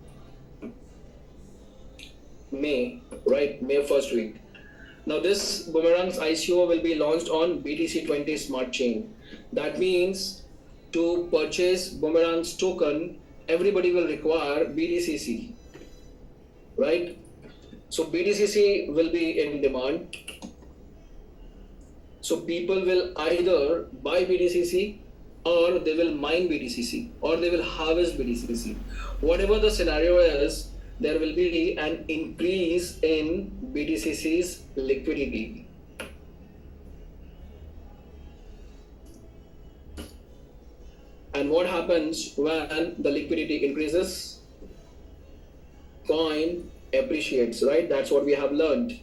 May, right? May first week. Now this Boomerang's ICO will be launched on BTC20 Smart Chain. That means to purchase Boomerang's token, everybody will require BDCC, right? So BDCC will be in demand. So people will either buy BDCC or they will mine BDCC or they will harvest BDCC. Whatever the scenario is, there will be an increase in BDCC's liquidity. And what happens when the liquidity increases? Coin appreciates, right? That's what we have learned.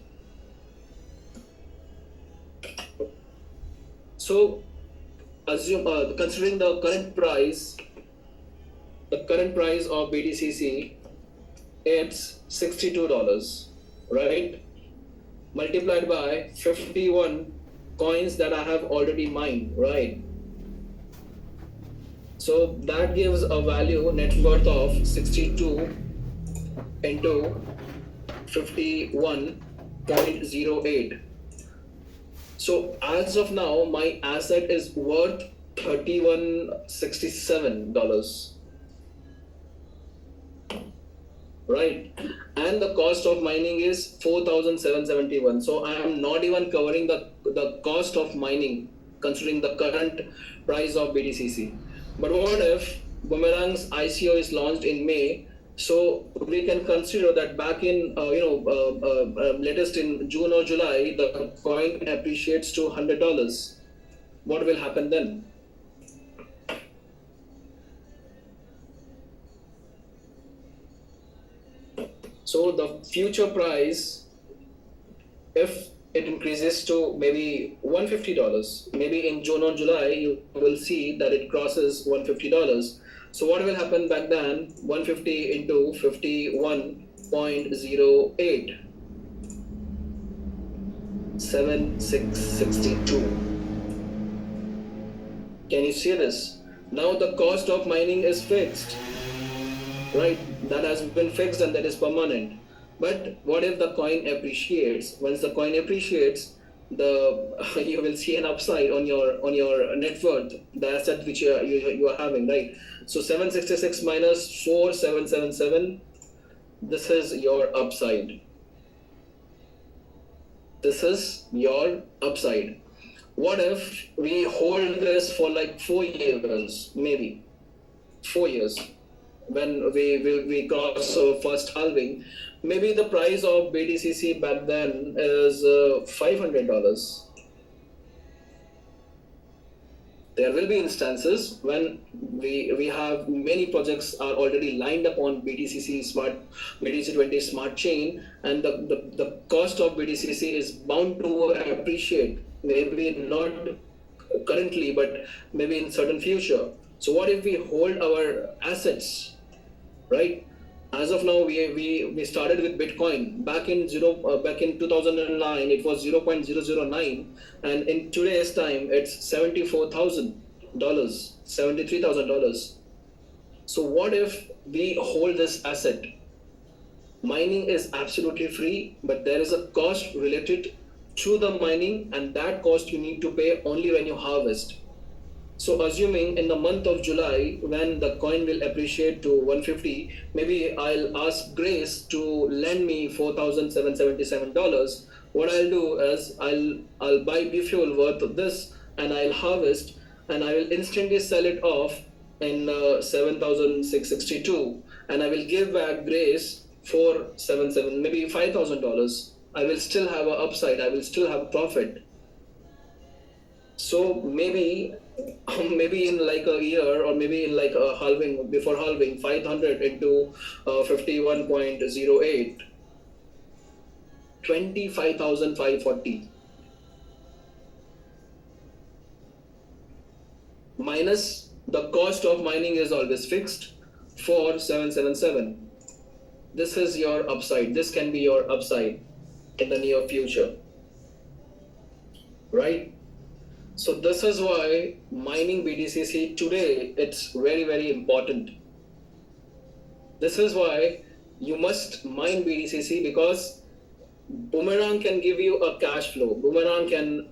So assume, considering the current price of BDCC, it's $62, right? Multiplied by 51 coins that I have already mined, right? So that gives a value, net worth of 62 into 51.08. So as of now, my asset is worth $31.67. Right, and the cost of mining is 4,771. So I am not even covering the cost of mining, considering the current price of BDCC. But what if Boomerang's ICO is launched in May? So we can consider that back in latest in June or July, the coin appreciates to $100. What will happen then? So the future price, if it increases to maybe $150, maybe in June or July, you will see that it crosses $150. So what will happen back then? 150 into 51.08, 7662. Can you see this? Now the cost of mining is fixed, right? That has been fixed and that is permanent. But what if the coin appreciates? Once the coin appreciates, you will see an upside on your net worth, the asset which you are having, right? So 766 minus 4777, this is your upside. This is your upside. What if we hold this for like 4 years, maybe 4 years, when we cross first halving? Maybe the price of BDCC back then is $500. There will be instances when we have many projects are already lined up on BTC20 smart chain, and the cost of BDCC is bound to appreciate, maybe not currently, but maybe in certain future. So what if we hold our assets, right? As of now, we started with Bitcoin back in 2009. It was 0.009, and in today's time, it's $74,000, $73,000. So what if we hold this asset? Mining is absolutely free, but there is a cost related to the mining, and that cost you need to pay only when you harvest. So assuming in the month of July, when the coin will appreciate to 150, maybe I'll ask Grace to lend me $4,777. What I'll do is I'll buy B-fuel worth of this, and I'll harvest, and I will instantly sell it off in 7,662, and I will give back Grace $477, maybe $5,000. I will still have an upside. I will still have profit. So maybe in like a year, or maybe in like a halving, before halving, 500 into 51.08, 25,540 minus the cost of mining is always fixed, 4,777. This is your upside. This can be your upside in the near future, right? So this is why mining BDCC today, it's very, very important. This is why you must mine BDCC, because Boomerang can give you a cash flow. Boomerang can,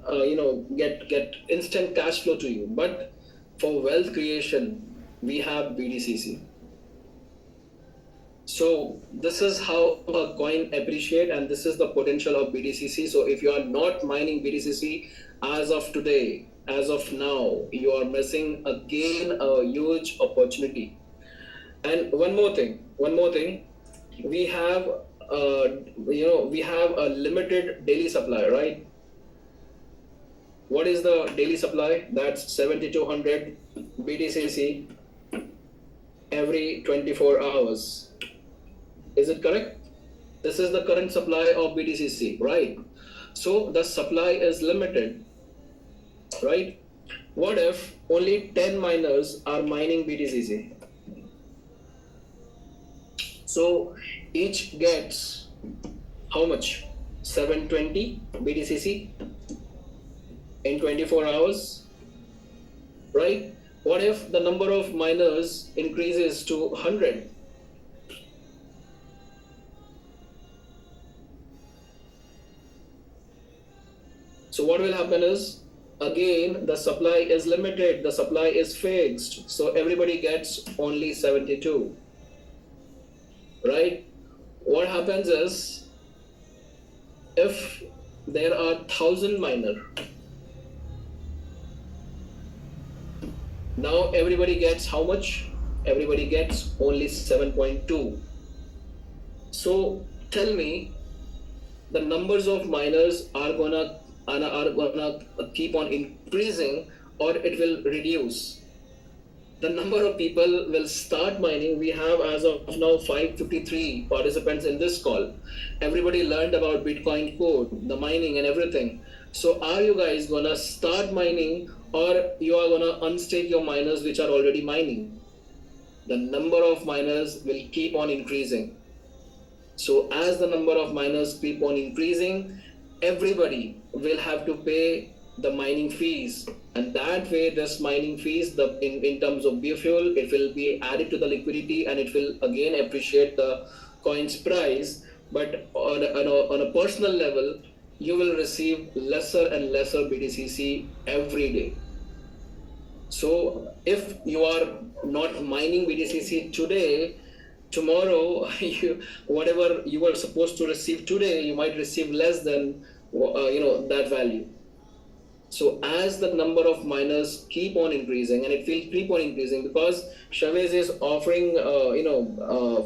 get instant cash flow to you. But for wealth creation, we have BDCC. So this is how a coin appreciate, and this is the potential of BDCC. So if you are not mining BDCC as of today, as of now, you are missing again a huge opportunity. And one more thing, we have we have a limited daily supply, right? What is the daily supply? That's 7,200 BDCC every 24 hours. Is it correct? This is the current supply of BDCC, right? So the supply is limited, right? What if only 10 miners are mining BDCC? So each gets how much? 720 BDCC in 24 hours, right? What if the number of miners increases to 100? So what will happen is, again, the supply is limited, the supply is fixed, so everybody gets only 72, right? What happens is, if there are 1,000 miners, now everybody gets how much? Everybody gets only 7.2. So tell me, the numbers of miners are gonna keep on increasing, or it will reduce? The number of people will start mining. We have as of now 553 participants in this call. Everybody learned about Bitcoin code, the mining and everything. So are you guys gonna start mining, or you are gonna unstake your miners which are already mining? The number of miners will keep on increasing. So as the number of miners keep on increasing, everybody will have to pay the mining fees, and that way this mining fees, in terms of biofuel, it will be added to the liquidity, and it will again appreciate the coin's price. But on a personal level, you will receive lesser and lesser BDCC every day. So if you are not mining BDCC today, tomorrow whatever you were supposed to receive today, you might receive less than that value. So as the number of miners keep on increasing, and it will keep on increasing because Chavez is offering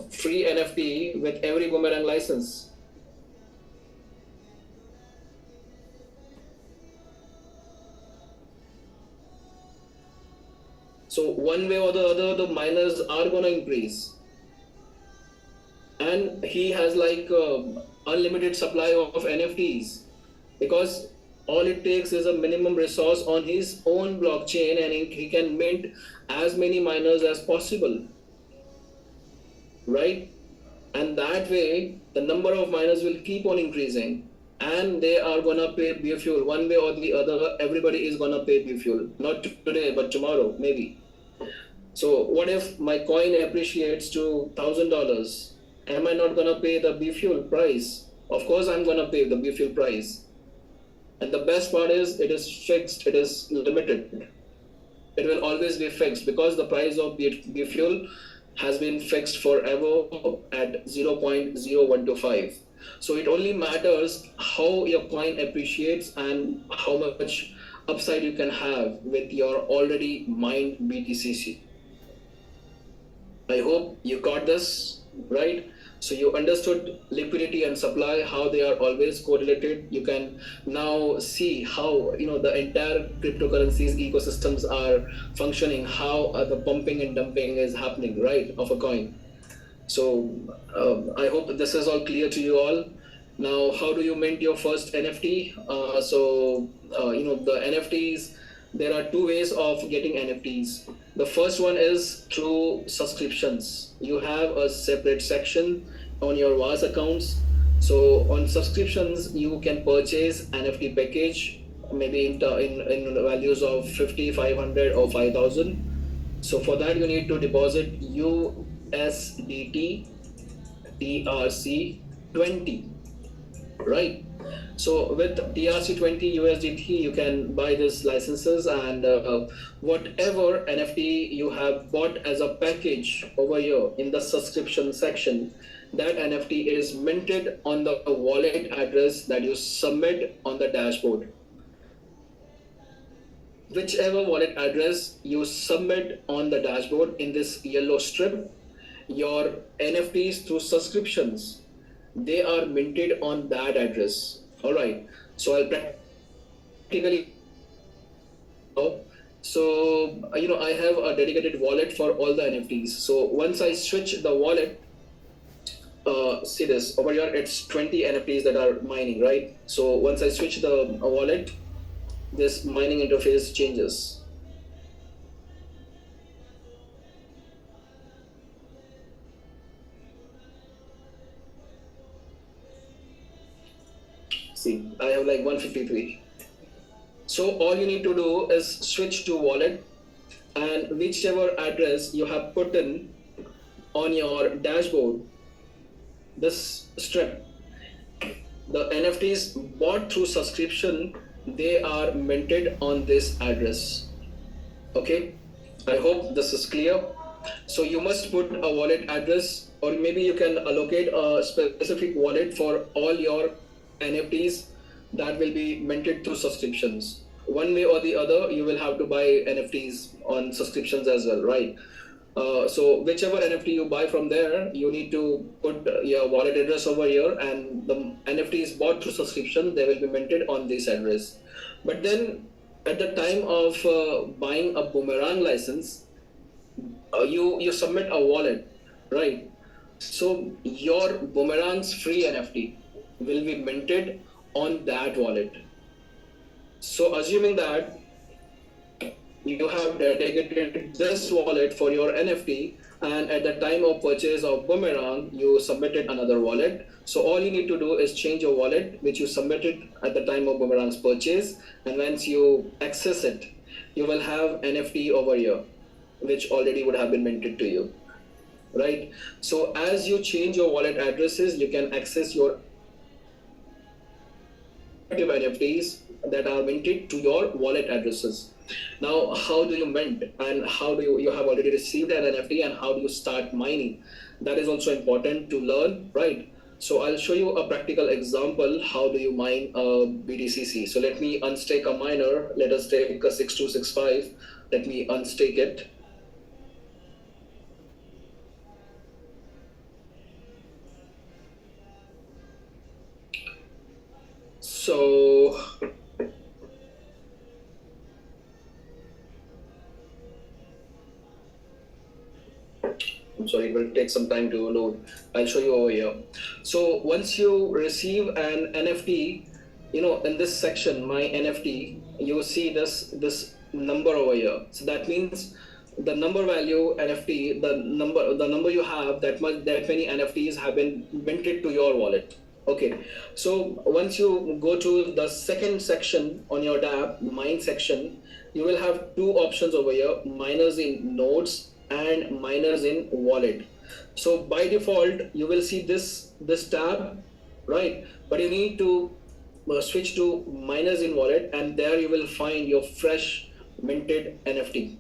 free NFT with every Boomerang license. So one way or the other, the miners are gonna increase, and he has like unlimited supply of NFTs because all it takes is a minimum resource on his own blockchain, and he can mint as many miners as possible, right? And that way, the number of miners will keep on increasing, and they are gonna pay beer fuel one way or the other. Everybody is gonna pay beer fuel, not today but tomorrow maybe. So what if my coin appreciates to $1,000? Am I not gonna pay the beer fuel price? Of course I'm gonna pay the beer fuel price. And the best part is it is fixed, it is limited. It will always be fixed because the price of beer fuel has been fixed forever at 0.0125. So it only matters how your coin appreciates and how much upside you can have with your already mined BTCC. I hope you got this right. So you understood liquidity and supply, how they are always correlated. You can now see how the entire cryptocurrencies ecosystems are functioning, how the pumping and dumping is happening, right, of a coin. So I hope this is all clear to you all. Now, how do you mint your first NFT? The NFTs, there are two ways of getting NFTs. The first one is through subscriptions. You have a separate section on your WAAS accounts. So on subscriptions, you can purchase NFT package, maybe in values of 50, 500 or 5,000. So for that, you need to deposit USDT TRC20, right? So with TRC20 USDT, you can buy these licenses, and whatever NFT you have bought as a package over here in the subscription section, that NFT is minted on the wallet address that you submit on the dashboard. Whichever wallet address you submit on the dashboard in this yellow strip, your NFTs through subscriptions, they are minted on that address. All right, so I'll practically, so I have a dedicated wallet for all the NFTs. So once I switch the wallet, see this over here, it's 20 NFTs that are mining, right? So once I switch the wallet, this mining interface changes. See, I have like 153. So all you need to do is switch to wallet, and whichever address you have put in on your dashboard, this strip, the NFTs bought through subscription, they are minted on this address. Okay, I hope this is clear. So you must put a wallet address, or maybe you can allocate a specific wallet for all your NFTs that will be minted through subscriptions. One way or the other, you will have to buy NFTs on subscriptions as well, right? So whichever NFT you buy from there, you need to put your wallet address over here, and the NFTs bought through subscription, they will be minted on this address. But then at the time of buying a Boomerang license, you submit a wallet, right? So your Boomerang's free NFT will be minted on that wallet. So assuming that you have dedicated this wallet for your NFT, and at the time of purchase of Boomerang, you submitted another wallet. So all you need to do is change your wallet, which you submitted at the time of Boomerang's purchase, and once you access it, you will have NFT over here, which already would have been minted to you, right? So as you change your wallet addresses, you can access your NFTs that are minted to your wallet addresses. Now, how do you mint, and how do you have already received an NFT, and how do you start mining? That is also important to learn, right? So I'll show you a practical example. How do you mine a BTCC? So let me unstake a miner. Let us take a 6265. Let me unstake it. So I'm sorry, it will take some time to load. I'll show you over here. So once you receive an NFT, in this section, my NFT, you see this number over here. So that means the number value NFT, the number you have, that many NFTs have been minted to your wallet. Okay, so once you go to the second section on your dApp, mine section, you will have two options over here: miners in nodes and miners in wallet. So by default, you will see this tab, right? But you need to switch to miners in wallet, and there you will find your fresh minted NFT.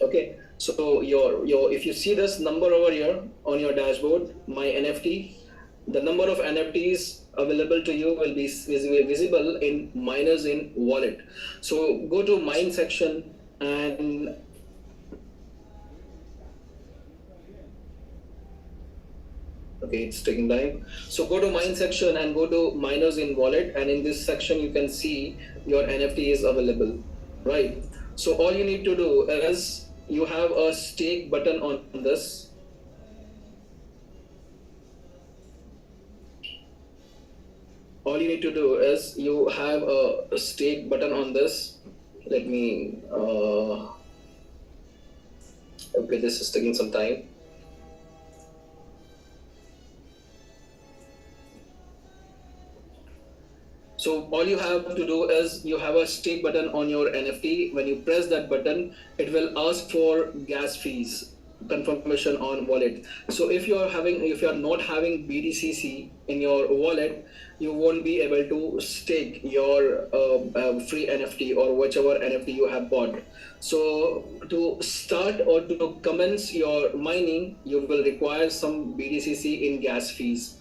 Okay, so your if you see this number over here on your dashboard, my NFT, the number of NFTs available to you will be visible in miners in wallet. So go to mine section and okay, it's taking time. So go to mine section and go to miners in wallet, and in this section you can see your NFT is available, right? So all you need to do is you have a stake button on this. All you need to do is you have a stake button on this. Let me okay, this is taking some time. So all you have to do is you have a stake button on your NFT. When you press that button, it will ask for gas fees confirmation on wallet. So if you are not having BTCC in your wallet, you won't be able to stake your free NFT or whichever NFT you have bought. So to start or to commence your mining, you will require some BTCC in gas fees,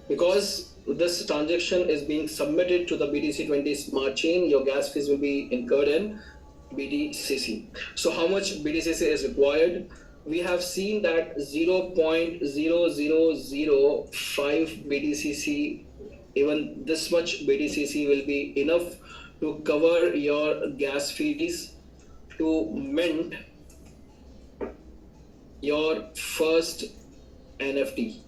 because this transaction is being submitted to the BTC20 smart chain. Your gas fees will be incurred in BTCC. So how much BTCC is required? We have seen that 0.0005 BTCC, even this much BTCC will be enough to cover your gas fees to mint your first NFT.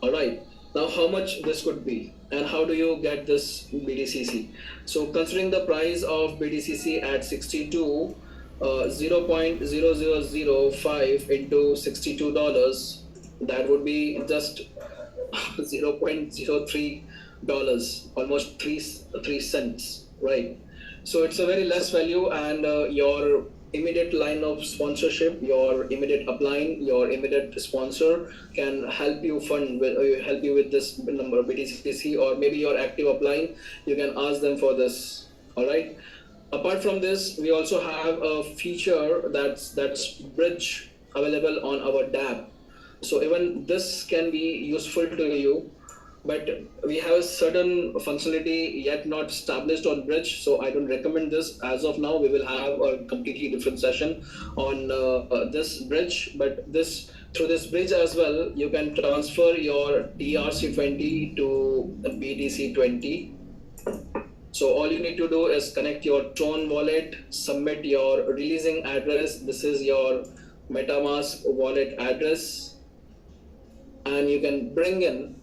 All right, now how much this could be and how do you get this BTCC? So considering the price of BTCC at 62, 0.0005 into $62, that would be just $0.03, almost 3 cents, right? So it's a very less value, and your immediate line of sponsorship, your immediate upline, your immediate sponsor can help you with this number of BTCC, or maybe your active upline, you can ask them for this. All right. Apart from this, we also have a feature that's bridge available on our dApp. So even this can be useful to you, but we have certain functionality yet not established on bridge, so I don't recommend this as of now. We will have a completely different session on this bridge, but through this bridge as well, you can transfer your TRC20 to BTC20. So all you need to do is connect your Tron wallet, submit your releasing address. This is your MetaMask wallet address, and you can bring in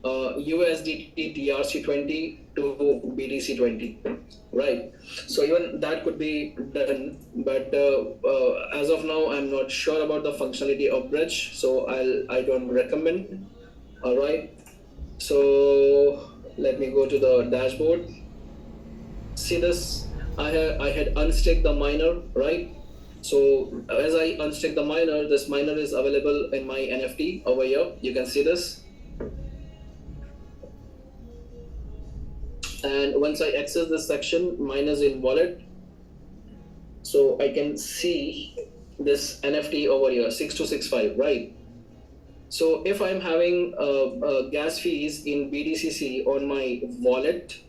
USDT TRC20 to BTC20, right? So even that could be done, but as of now, I'm not sure about the functionality of bridge, so I don't recommend. All right. So let me go to the dashboard. See this? I had unstaked the miner, right? So as I unstake the miner, this miner is available in my NFT over here. You can see this. And once I access this section, miners in wallet, so I can see this NFT over here, 6265, right? So if I'm having gas fees in BDCC on my wallet,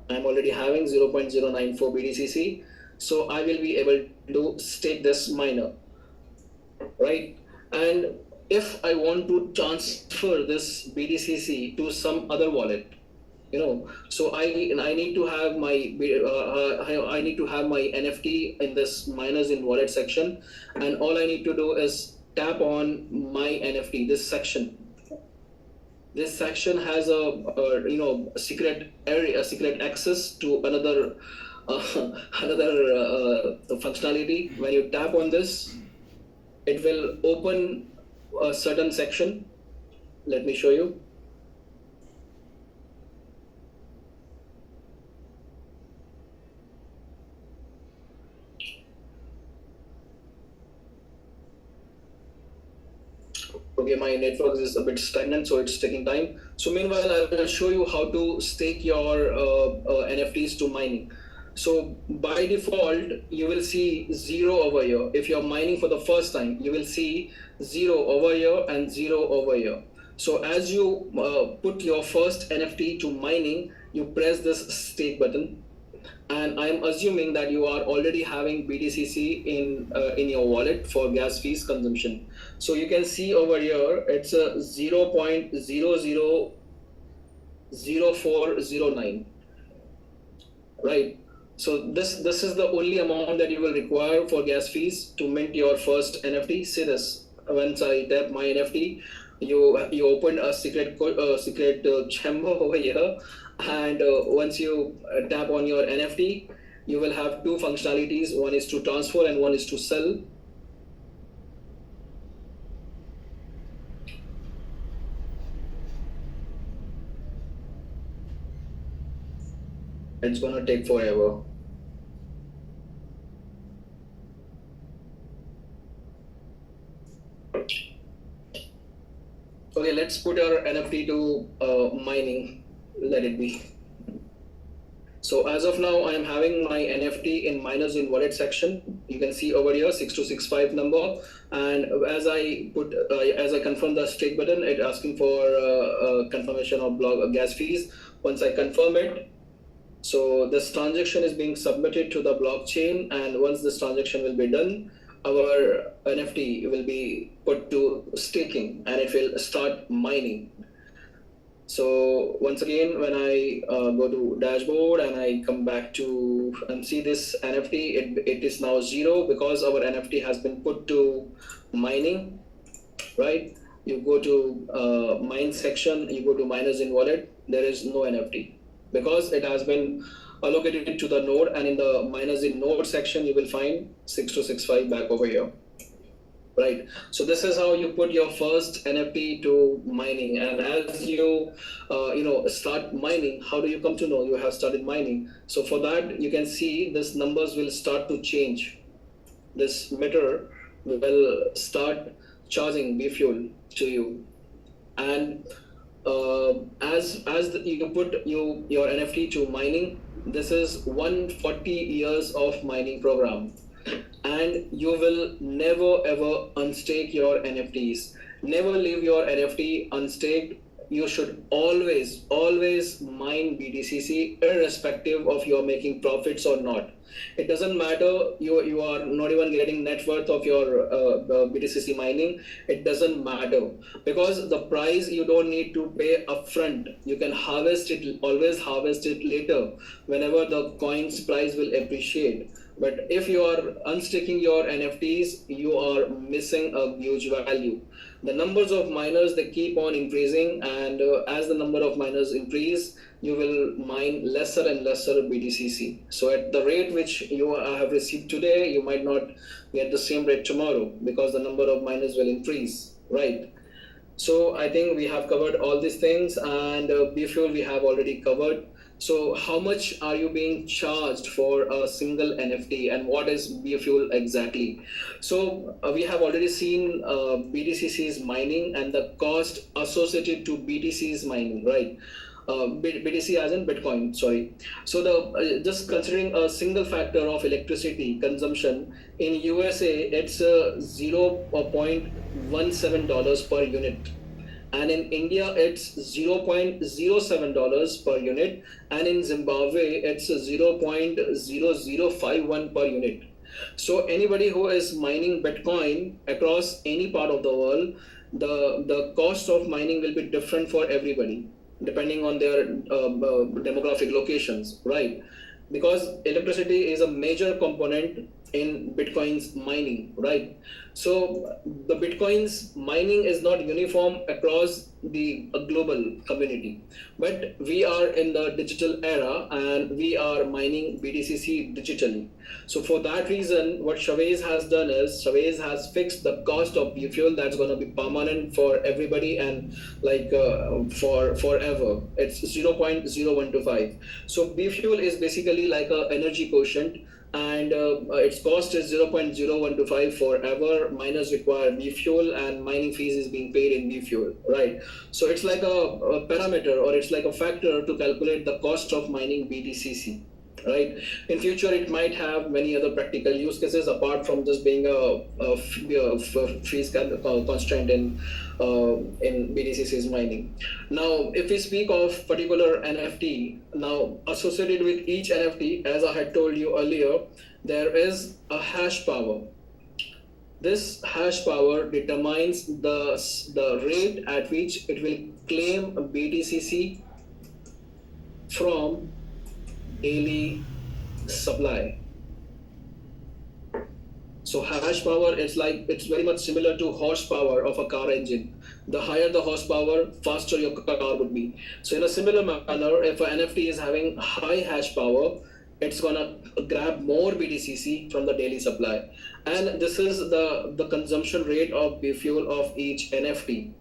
I'm already having 0.094 BDCC, so I will be able to stake this miner, right? And if I want to transfer this BDCC to some other wallet, so I need to have my I need to have my NFT in this miners in wallet section, and all I need to do is tap on my NFT, this section. This section has a secret area, a secret access to another functionality. When you tap on this, it will open a certain section. Let me show you. Okay, my network is a bit stagnant, so it's taking time. So meanwhile, I will show you how to stake your NFTs to mining. So by default, you will see 0 over here. If you're mining for the first time, you will see 0 over here and 0 over here. So as you put your first NFT to mining, you press this stake button. And I'm assuming that you are already having BTCC in your wallet for gas fees consumption. So you can see over here, it's a 0.000409, right? So this is the only amount that you will require for gas fees to mint your first NFT. See this, once I tap my NFT, you open a secret chamber over here, and once you tap on your NFT, you will have two functionalities. One is to transfer and one is to sell. It's gonna take forever. Okay, let's put our NFT to mining. Let it be. So as of now, I am having my NFT in miners in wallet section. You can see over here 6265 number, and as I confirm the stake button, it asking for confirmation of block gas fees. Once I confirm it, so this transaction is being submitted to the blockchain, and once this transaction will be done, our NFT will be put to staking and it will start mining. So once again, when I go to dashboard and I come back to and see this NFT, it is now 0 because our NFT has been put to mining, right? You go to mine section, you go to miners in wallet, there is no NFT because it has been allocated to the node, and in the miners in node section, you will find 6265 back over here. Right. So this is how you put your first NFT to mining, and as you start mining, how do you come to know you have started mining? So for that, you can see this numbers will start to change. This meter will start charging B fuel to you, and you put your NFT to mining, this is 140 years of mining program. And you will never ever unstake your NFTs. Never leave your NFT unstaked. You should always mine BTCC irrespective of you are making profits or not. It doesn't matter you are not even getting net worth of your BTCC mining. It doesn't matter because the price you don't need to pay upfront. You can always harvest it later whenever the coin's price will appreciate. But if you are unstaking your NFTs, you are missing a huge value. The numbers of miners, they keep on increasing, and as the number of miners increase, you will mine lesser and lesser BTCC. So at the rate which you have received today, you might not get the same rate tomorrow because the number of miners will increase, right? So I think we have covered all these things, and B-Fuel we have already covered. So how much are you being charged for a single NFT, and what is B-Fuel exactly? So we have already seen BTCC's mining and the cost associated to BTC's mining, right? BTC as in Bitcoin, sorry. So just considering a single factor of electricity consumption in USA, it's $0.17 per unit, and in India it's $0.07 per unit, and in Zimbabwe it's 0.0051 per unit. So anybody who is mining Bitcoin across any part of the world, the cost of mining will be different for everybody depending on their demographic locations, right? Because electricity is a major component in Bitcoin's mining, right? So the Bitcoin's mining is not uniform across the global community, but we are in the digital era and we are mining BTCC digitally. So for that reason, what Chavez has done is Chavez has fixed the cost of fuel that's going to be permanent for everybody and for forever. It's 0.0125. So fuel is basically like a energy quotient, and its cost is 0.0125 forever. Miners require B fuel and mining fees is being paid in B fuel, right? So it's like a parameter, or it's like a factor to calculate the cost of mining BTCC, right? In future, it might have many other practical use cases apart from just being a fees constraint in BTCC's mining. Now, if we speak of particular NFT, now associated with each NFT, as I had told you earlier, there is a hash power. This hash power determines the rate at which it will claim BTCC from daily supply. So hash power, it's very much similar to horsepower of a car engine. The higher the horsepower, faster your car would be. So in a similar manner, if an NFT is having high hash power, it's gonna grab more BTCC from the daily supply. And this is the consumption rate of fuel of each NFT,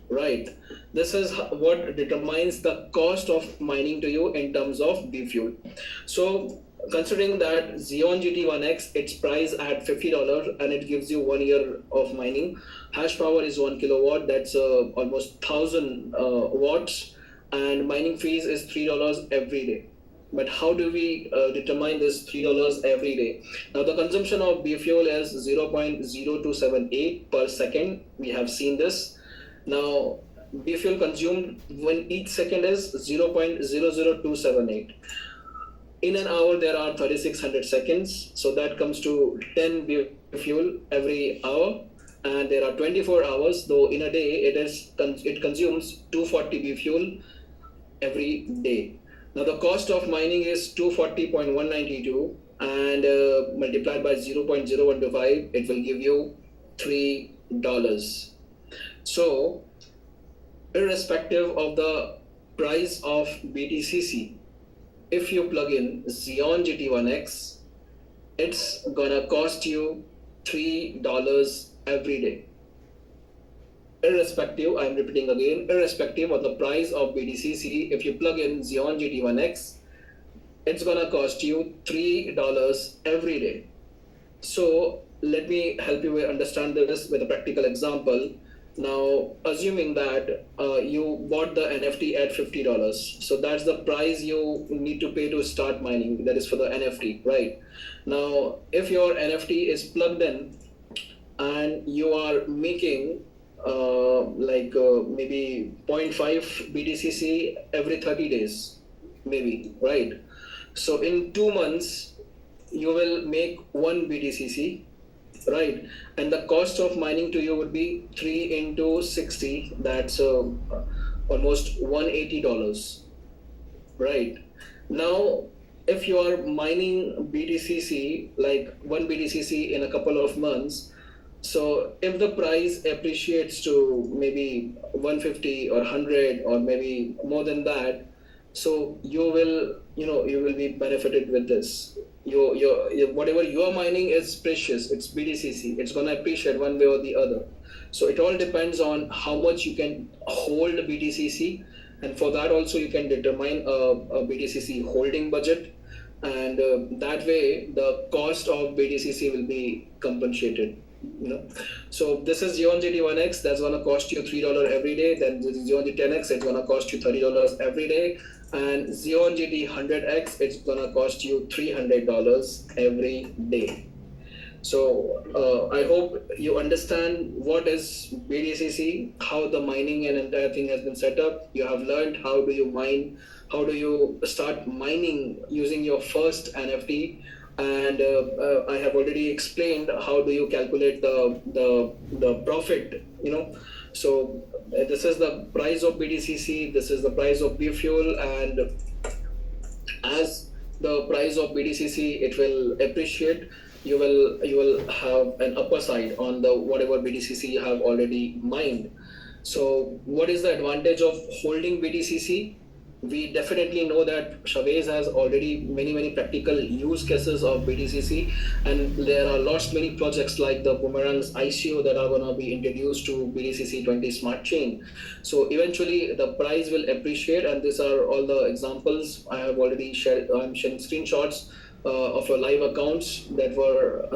right? This is what determines the cost of mining to you in terms of B fuel. So considering that Xeon GT1X, it's priced at $50 and it gives you 1 year of mining. Hash power is 1 kilowatt, that's almost 1000 watts, and mining fees is $3 every day. But how do we determine this $3 every day? Now the consumption of B fuel is 0.0278 per second. We have seen this. Now B fuel consumed when each second is 0.00278. In an hour, there are 3600 seconds. So that comes to 10 B fuel every hour. And there are 24 hours, though in a day, it consumes 240 B fuel every day. Now the cost of mining is 240.192, and multiplied by 0.0125, it will give you $3. So irrespective of the price of BTCC, if you plug in Xeon GT1X, it's gonna cost you $3 every day. Irrespective, I'm repeating again, irrespective of the price of BTCC, if you plug in Xeon GT1X, it's gonna cost you $3 every day. So let me help you understand this with a practical example. Now, assuming that you bought the NFT at $50, so that's the price you need to pay to start mining, that is for the NFT, right? Now, if your NFT is plugged in and you are making maybe 0.5 BTCC every 30 days, maybe, right? So in 2 months, you will make 1 BTCC, right? And the cost of mining to you would be 3 into 60, that's almost $180, right? Now, if you are mining BTCC, like 1 BTCC in a couple of months, so if the price appreciates to maybe 150 or 100 or maybe more than that, so you will be benefited with this. Your whatever you are mining is precious, it's BTCC, it's going to appreciate one way or the other. So it all depends on how much you can hold BTCC, and for that also you can determine a BTCC holding budget, and that way the cost of BTCC will be compensated. You know, so this is Xeon GT1X, that's gonna cost you $3 every day. Then the Xeon GT10X, it's gonna cost you $30 every day, and Xeon GT100X, it's gonna cost you $300 every day. So I hope you understand what is BDCC, how the mining and entire thing has been set up. You have learned how do you mine, how do you start mining using your first NFT, and I have already explained how do you calculate the profit. You know, so this is the price of BDCC. This is the price of B fuel, and as the price of BDCC it will appreciate, you will have an upper side on the whatever BDCC you have already mined. So what is the advantage of holding BDCC? We definitely know that WAAS has already many practical use cases of BDCC, and there are lots many projects like the Boomerang's ICO that are going to be introduced to BDCC 20 smart chain. So eventually the price will appreciate, and these are all the examples I have already shared. I'm sharing screenshots of your live accounts that were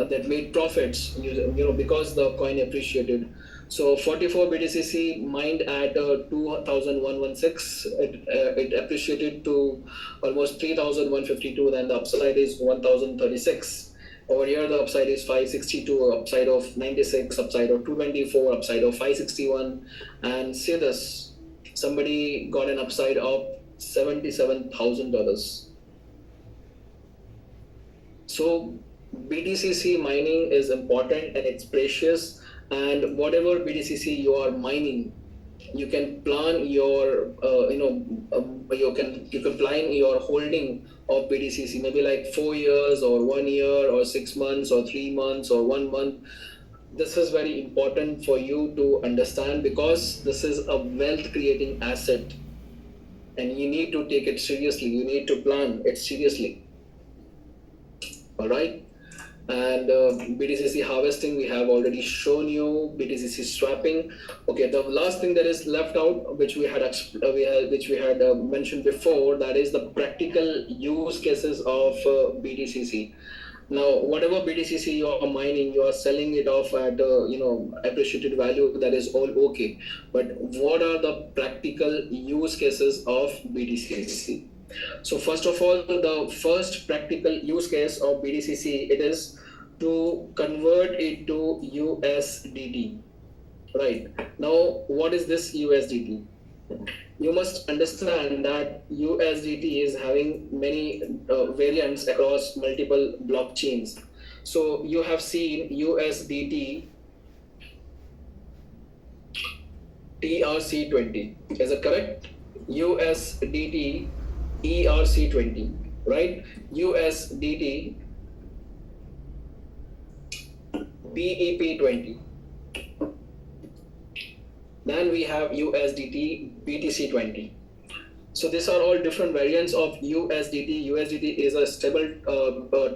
that made profits, because the coin appreciated. So 44 BTCC mined at 2,116. It appreciated to almost 3,152. Then the upside is 1,036. Over here, the upside is 562, upside of 96, upside of 224, upside of 561. And see this, somebody got an upside of $77,000. So BTCC mining is important and it's precious. And whatever BTCC you are mining, you can plan your, you can plan your holding of BTCC, maybe like 4 years or 1 year or 6 months or 3 months or 1 month. This is very important for you to understand, because this is a wealth creating asset and you need to take it seriously. You need to plan it seriously. All right. And BTCC harvesting, we have already shown you. BTCC swapping. Okay, the last thing that is left out, which we had mentioned before, that is the practical use cases of BTCC. Now, whatever BTCC you are mining, you are selling it off at appreciated value. That is all okay. But what are the practical use cases of BTCC? So first of all, the first practical use case of BTCC, it is to convert it to USDT. Right. Now, what is this USDT? You must understand that USDT is having many variants across multiple blockchains. So you have seen USDT ERC20. Is it correct? USDT ERC20, right? USDT BEP20. Then we have USDT BTC20. So these are all different variants of USDT. USDT is a stable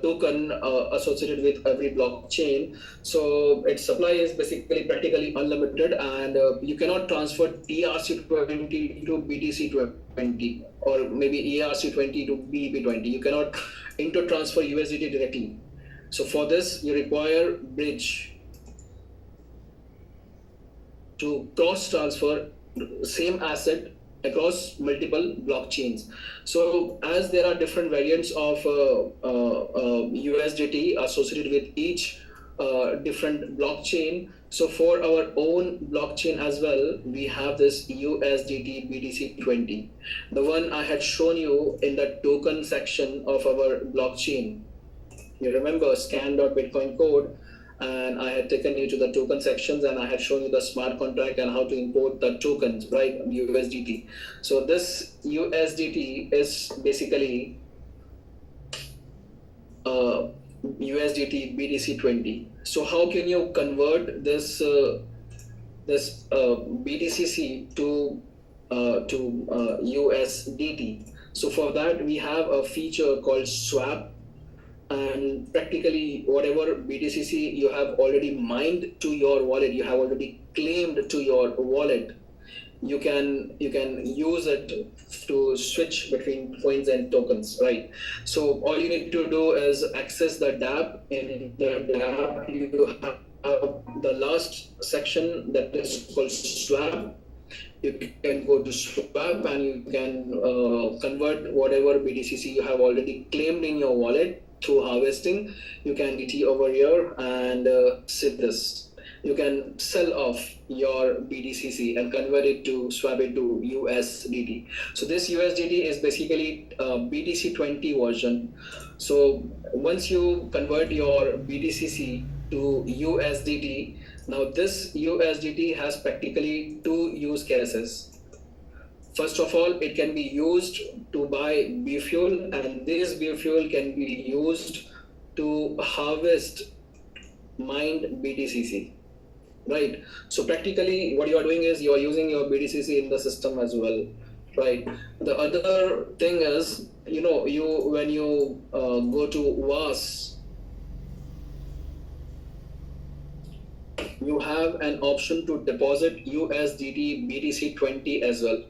token associated with every blockchain. So its supply is basically practically unlimited, and you cannot transfer ERC20 to BTC20 or maybe ERC20 to BEP20. You cannot inter-transfer USDT directly. So for this, you require bridge to cross-transfer same asset across multiple blockchains. So as there are different variants of USDT associated with each different blockchain, so for our own blockchain as well, we have this USDT BTC20, the one I had shown you in the token section of our blockchain. You remember scan.bitcoin code, and I had taken you to the token sections, and I had shown you the smart contract and how to import the tokens, right? USDT. So this USDT is basically USDT BTC20. So how can you convert this BTCC to USDT? So for that, we have a feature called swap. And practically whatever BTCC you have already mined to your wallet, you have already claimed to your wallet, you can use it to switch between coins and tokens, right? So all you need to do is access the dApp. In the dApp, you have the last section that is called swap. You can go to swap and you can convert whatever BTCC you have already claimed in your wallet through harvesting. You can DT over here and sit this. You can sell off your BTCC and convert it to swap it to USDT. So this USDT is basically BTC20 version. So once you convert your BTCC to USDT, now this USDT has practically two use cases. First of all, it can be used to buy biofuel, and this biofuel can be used to harvest mined BTCC. Right. So practically what you are doing is you are using your BTCC in the system as well. Right. The other thing is, when you go to WAAS, you have an option to deposit USDT BTC20 as well.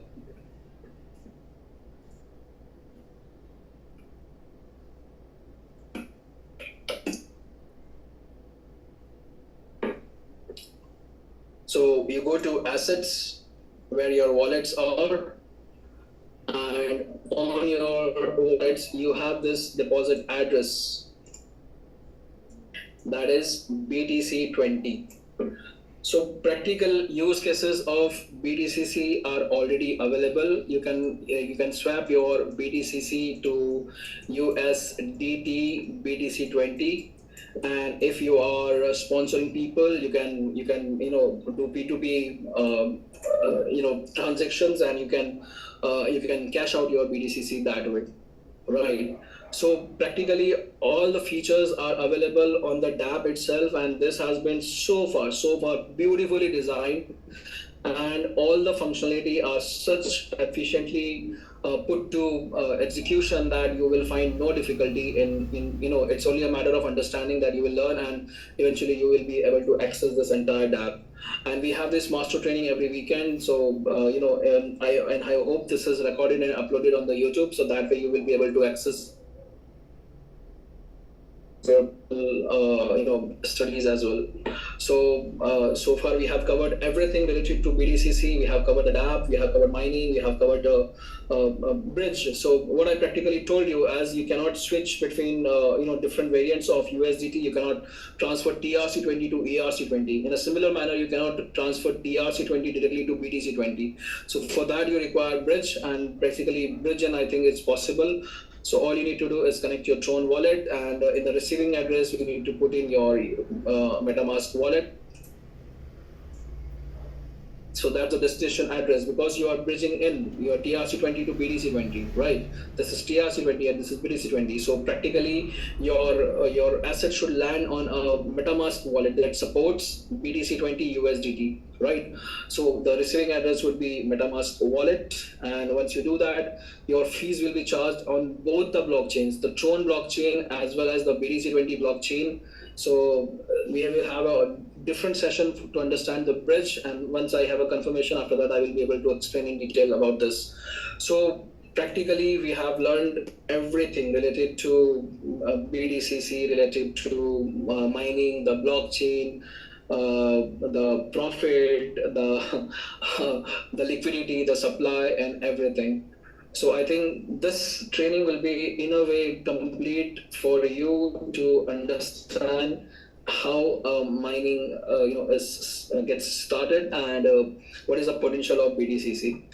So you go to assets where your wallets are, and on your wallets you have this deposit address that is BTC20. So practical use cases of BTCC are already available. You can swap your BTCC to USDT BTC20. And if you are sponsoring people, you can do P2P transactions, and you can cash out your BTCC that way, right? So practically all the features are available on the dApp itself, and this has been so far beautifully designed, and all the functionality are such efficiently put to execution that you will find no difficulty in it's only a matter of understanding that you will learn, and eventually you will be able to access this entire dApp. And we have this master training every weekend, so I hope this is recorded and uploaded on the YouTube, so that way you will be able to access studies as well. So far we have covered everything related to BTCC. We have covered the dApp, we have covered mining, we have covered bridge. So what I practically told you, as you cannot switch between different variants of USDT, you cannot transfer TRC20 to ERC20. In a similar manner, you cannot transfer TRC20 directly to BTC20. So for that you require bridge, and basically bridge, and I think it's possible. So all you need to do is connect your Tron wallet, and in the receiving address, you need to put in your MetaMask wallet. So that's the destination address, because you are bridging in your TRC20 to BTC20, right? This is TRC20 and this is BTC20. So practically your asset should land on a MetaMask wallet that supports BTC20 USDT, right? So the receiving address would be MetaMask wallet, and once you do that, your fees will be charged on both the blockchains, the Tron blockchain as well as the BTC20 blockchain. So we will have a different session to understand the bridge, and once I have a confirmation, after that I will be able to explain in detail about this. So practically we have learned everything related to BTCC, related to mining, the blockchain, the profit, the liquidity, the supply, and everything. So I think this training will be in a way complete for you to understand how mining gets started, and what is the potential of BTCC.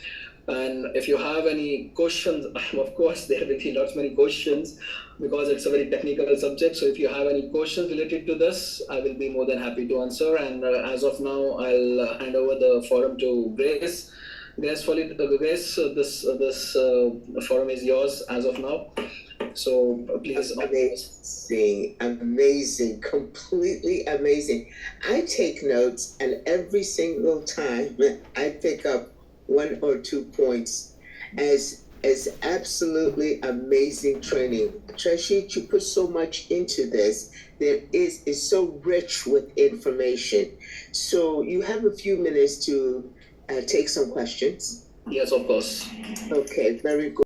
And if you have any questions, of course there will be lots many questions, because it's a very technical subject. So if you have any questions related to this, I will be more than happy to answer. And as of now, I'll hand over the forum to Grace. Grace, this forum is yours as of now. So please. Amazing, completely amazing. I take notes, and every single time I pick up one or 2 points as absolutely amazing training. Trashit, you put so much into this. It's so rich with information. So you have a few minutes to take some questions. Yes, of course. Okay, very good.